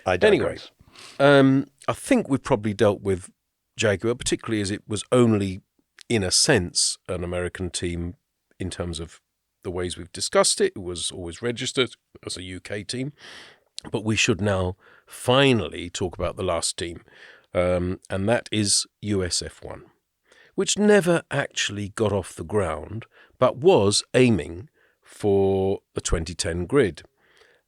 I digress. I think we've probably dealt with Jaguar, particularly as it was only, in a sense, an American team in terms of the ways we've discussed it. It was always registered as a UK team. But we should now finally talk about the last team, and that is USF1, which never actually got off the ground, but was aiming for the 2010 grid.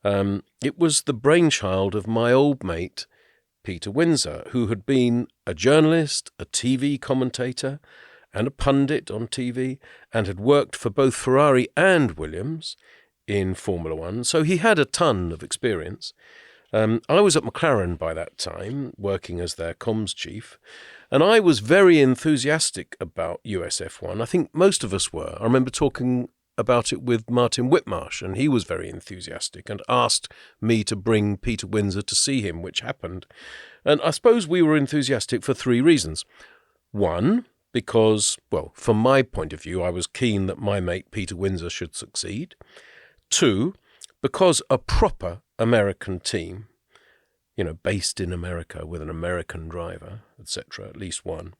It was the brainchild of my old mate, Peter Windsor, who had been a journalist, a TV commentator, and a pundit on TV, and had worked for both Ferrari and Williams in Formula One, so he had a ton of experience. I was at McLaren by that time, working as their comms chief, and I was very enthusiastic about US F1. I think most of us were. I remember talking about it with Martin Whitmarsh, and he was very enthusiastic and asked me to bring Peter Windsor to see him, which happened. And I suppose we were enthusiastic for three reasons. One, because, well, from my point of view, I was keen that my mate Peter Windsor should succeed. Two, because a proper American team, based in America with an American driver, etc., at least one,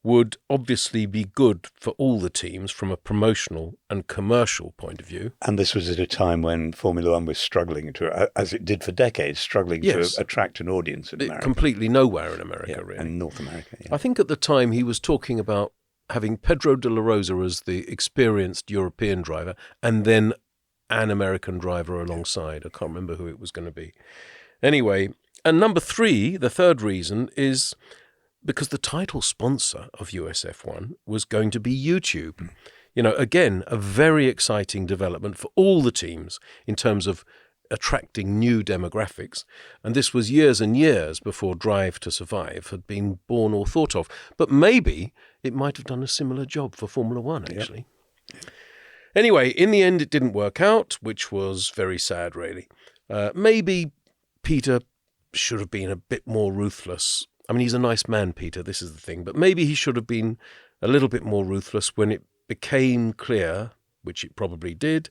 would obviously be good for all the teams from a promotional and commercial point of view. And this was at a time when Formula One was struggling to, as it did for decades, to attract an audience in America. Completely nowhere in America, really. And North America, I think at the time he was talking about having Pedro de la Rosa as the experienced European driver and then an American driver alongside. I can't remember who it was going to be. Anyway, and number three, the third reason, is because the title sponsor of USF1 was going to be YouTube. Again, a very exciting development for all the teams in terms of attracting new demographics. And this was years and years before Drive to Survive had been born or thought of. But maybe it might have done a similar job for Formula One, actually. Yep. Anyway, in the end, it didn't work out, which was very sad, really. Maybe Peter should have been a bit more ruthless. I mean, he's a nice man, Peter, this is the thing, but maybe he should have been a little bit more ruthless when it became clear, which it probably did,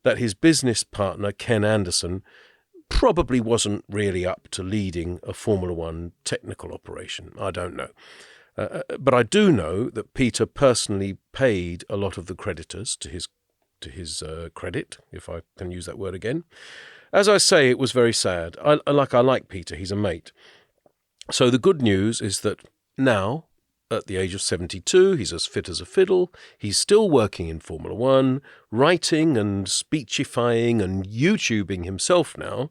that his business partner, Ken Anderson, probably wasn't really up to leading a Formula One technical operation. I don't know. But I do know that Peter personally paid a lot of the creditors to his credit, if I can use that word again. As I say, it was very sad. I like Peter. He's a mate. So the good news is that now, at the age of 72, he's as fit as a fiddle. He's still working in Formula One, writing and speechifying and YouTubing himself now,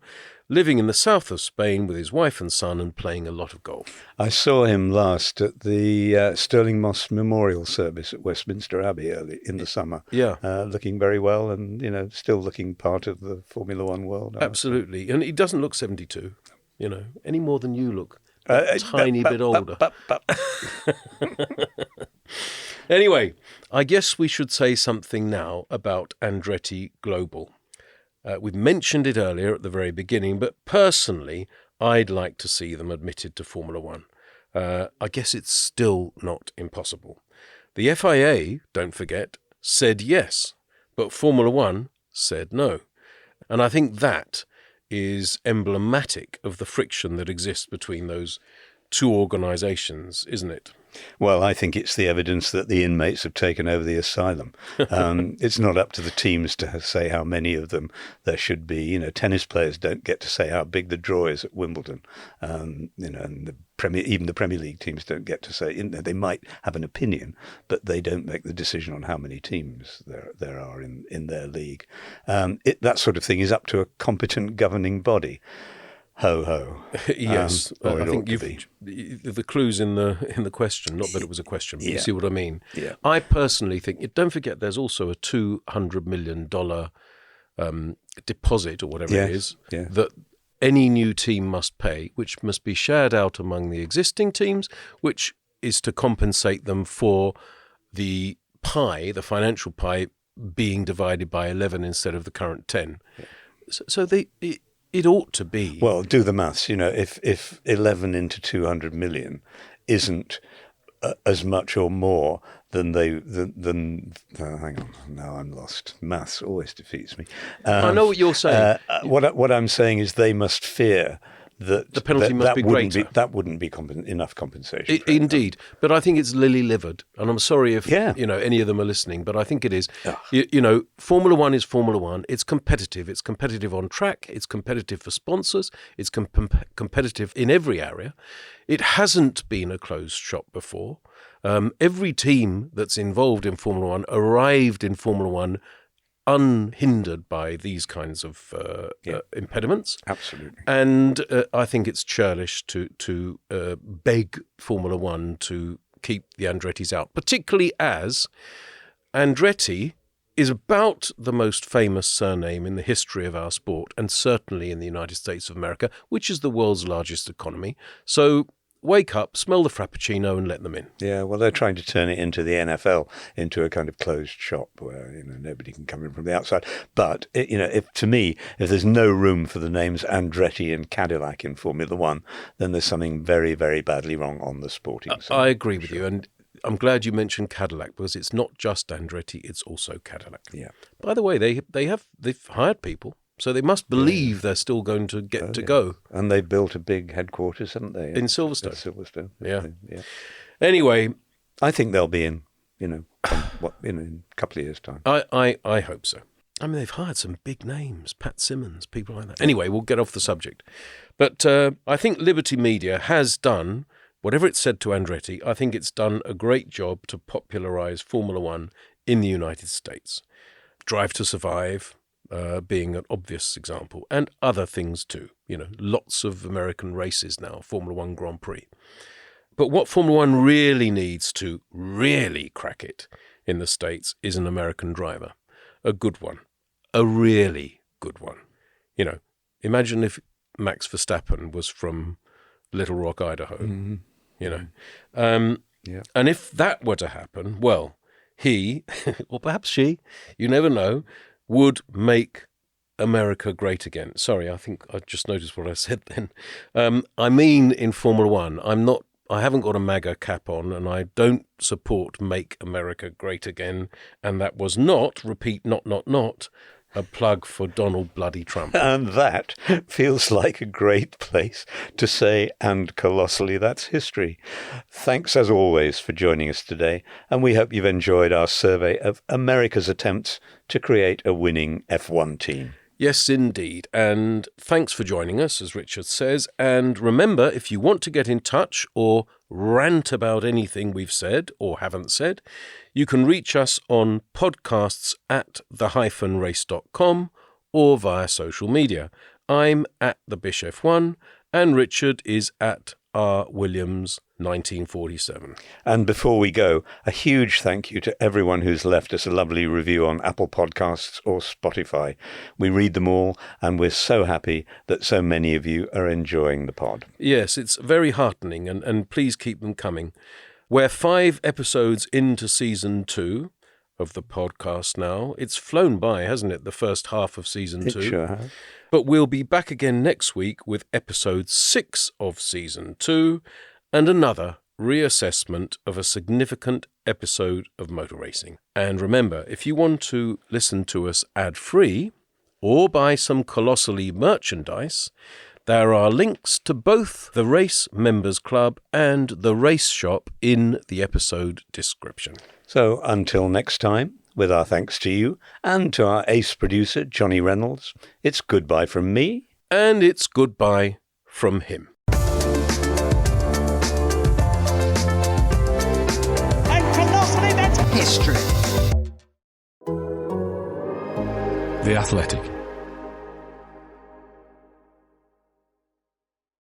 living in the south of Spain with his wife and son and playing a lot of golf. I saw him last at the Stirling Moss Memorial Service at Westminster Abbey early in the summer. Yeah. Looking very well and, still looking part of the Formula One world. Absolutely. And he doesn't look 72, any more than you look. A tiny bit older. Anyway, I guess we should say something now about Andretti Global. We've mentioned it earlier at the very beginning, but personally, I'd like to see them admitted to Formula One. I guess it's still not impossible. The FIA, don't forget, said yes, but Formula One said no. And I think that is emblematic of the friction that exists between those two organisations, isn't it? Well, I think it's the evidence that the inmates have taken over the asylum. It's not up to the teams to say how many of them there should be. Tennis players don't get to say how big the draw is at Wimbledon. And even the Premier League teams don't get to say. They might have an opinion, but they don't make the decision on how many teams there are in their league. That sort of thing is up to a competent governing body. Ho ho. Yes, I think the clue's in the question. Not that it was a question, but you see what I mean. Yeah. I personally think. Don't forget, there's also a $200 million deposit or whatever it is that any new team must pay, which must be shared out among the existing teams, which is to compensate them for the pie, the financial pie, being divided by 11 instead of the current 10. Yeah. So it ought to be. Well, do the maths. If 11 into 200 million isn't as much or more than hang on, now I'm lost. Maths always defeats me. I know what you're saying. What I'm saying is they must fear that the penalty must be greater. That wouldn't be enough compensation. Indeed, but I think it's lily-livered, and I'm sorry if any of them are listening, but I think it is. Formula One is Formula One. It's competitive. It's competitive on track. It's competitive for sponsors. It's competitive in every area. It hasn't been a closed shop before. Every team that's involved in Formula One arrived in Formula One unhindered by these kinds of impediments. Absolutely. And I think it's churlish to beg Formula One to keep the Andrettis out, particularly as Andretti is about the most famous surname in the history of our sport, and certainly in the United States of America, which is the world's largest economy. So wake up, smell the Frappuccino, and let them in. Yeah, well, they're trying to turn it into the NFL, into a kind of closed shop where nobody can come in from the outside. But if there's no room for the names Andretti and Cadillac in Formula One, then there's something very, very badly wrong on the sporting side. I agree with you, and I'm glad you mentioned Cadillac, because it's not just Andretti; it's also Cadillac. Yeah. By the way, they've hired people. So they must believe they're still going to get to go. And they've built a big headquarters, haven't they? In Silverstone. Silverstone. Yeah. Yeah. Anyway, I think they'll be in a couple of years' time. I hope so. I mean, they've hired some big names, Pat Simmons, people like that. Anyway, we'll get off the subject. But I think Liberty Media has done, whatever it said to Andretti, I think it's done a great job to popularise Formula One in the United States. Drive to Survive being an obvious example, and other things too. Lots of American races now, Formula One Grand Prix. But what Formula One really needs to really crack it in the States is an American driver. A good one. A really good one. Imagine if Max Verstappen was from Little Rock, Idaho. Mm-hmm. And if that were to happen, well, he, or perhaps she, you never know, would make America great again. Sorry, I think I just noticed what I said then. I mean in Formula One. I haven't got a MAGA cap on, and I don't support Make America Great Again. And that was not, repeat, not, a plug for Donald Bloody Trump. And that feels like a great place to say, and colossally, that's history. Thanks, as always, for joining us today, and we hope you've enjoyed our survey of America's attempts to create a winning F1 team. Yes, indeed. And thanks for joining us, as Richard says. And remember, if you want to get in touch or rant about anything we've said or haven't said, you can reach us on podcasts@the-race.com or via social media. I'm at the Bish1 and Richard is at R.Williams 1947. And before we go, a huge thank you to everyone who's left us a lovely review on Apple Podcasts or Spotify. We read them all, and we're so happy that so many of you are enjoying the pod. Yes, it's very heartening, and please keep them coming. We're 5 episodes into season 2 of the podcast now. It's flown by, hasn't it, the first half of season 2? It sure has. But we'll be back again next week with episode 6 of season 2 and another reassessment of a significant episode of motor racing. And remember, if you want to listen to us ad-free or buy some colossally merchandise, there are links to both the Race Members Club and the Race Shop in the episode description. So until next time, with our thanks to you and to our ace producer, Johnny Reynolds, it's goodbye from me. And it's goodbye from him. And colossally, that's history. The Athletic.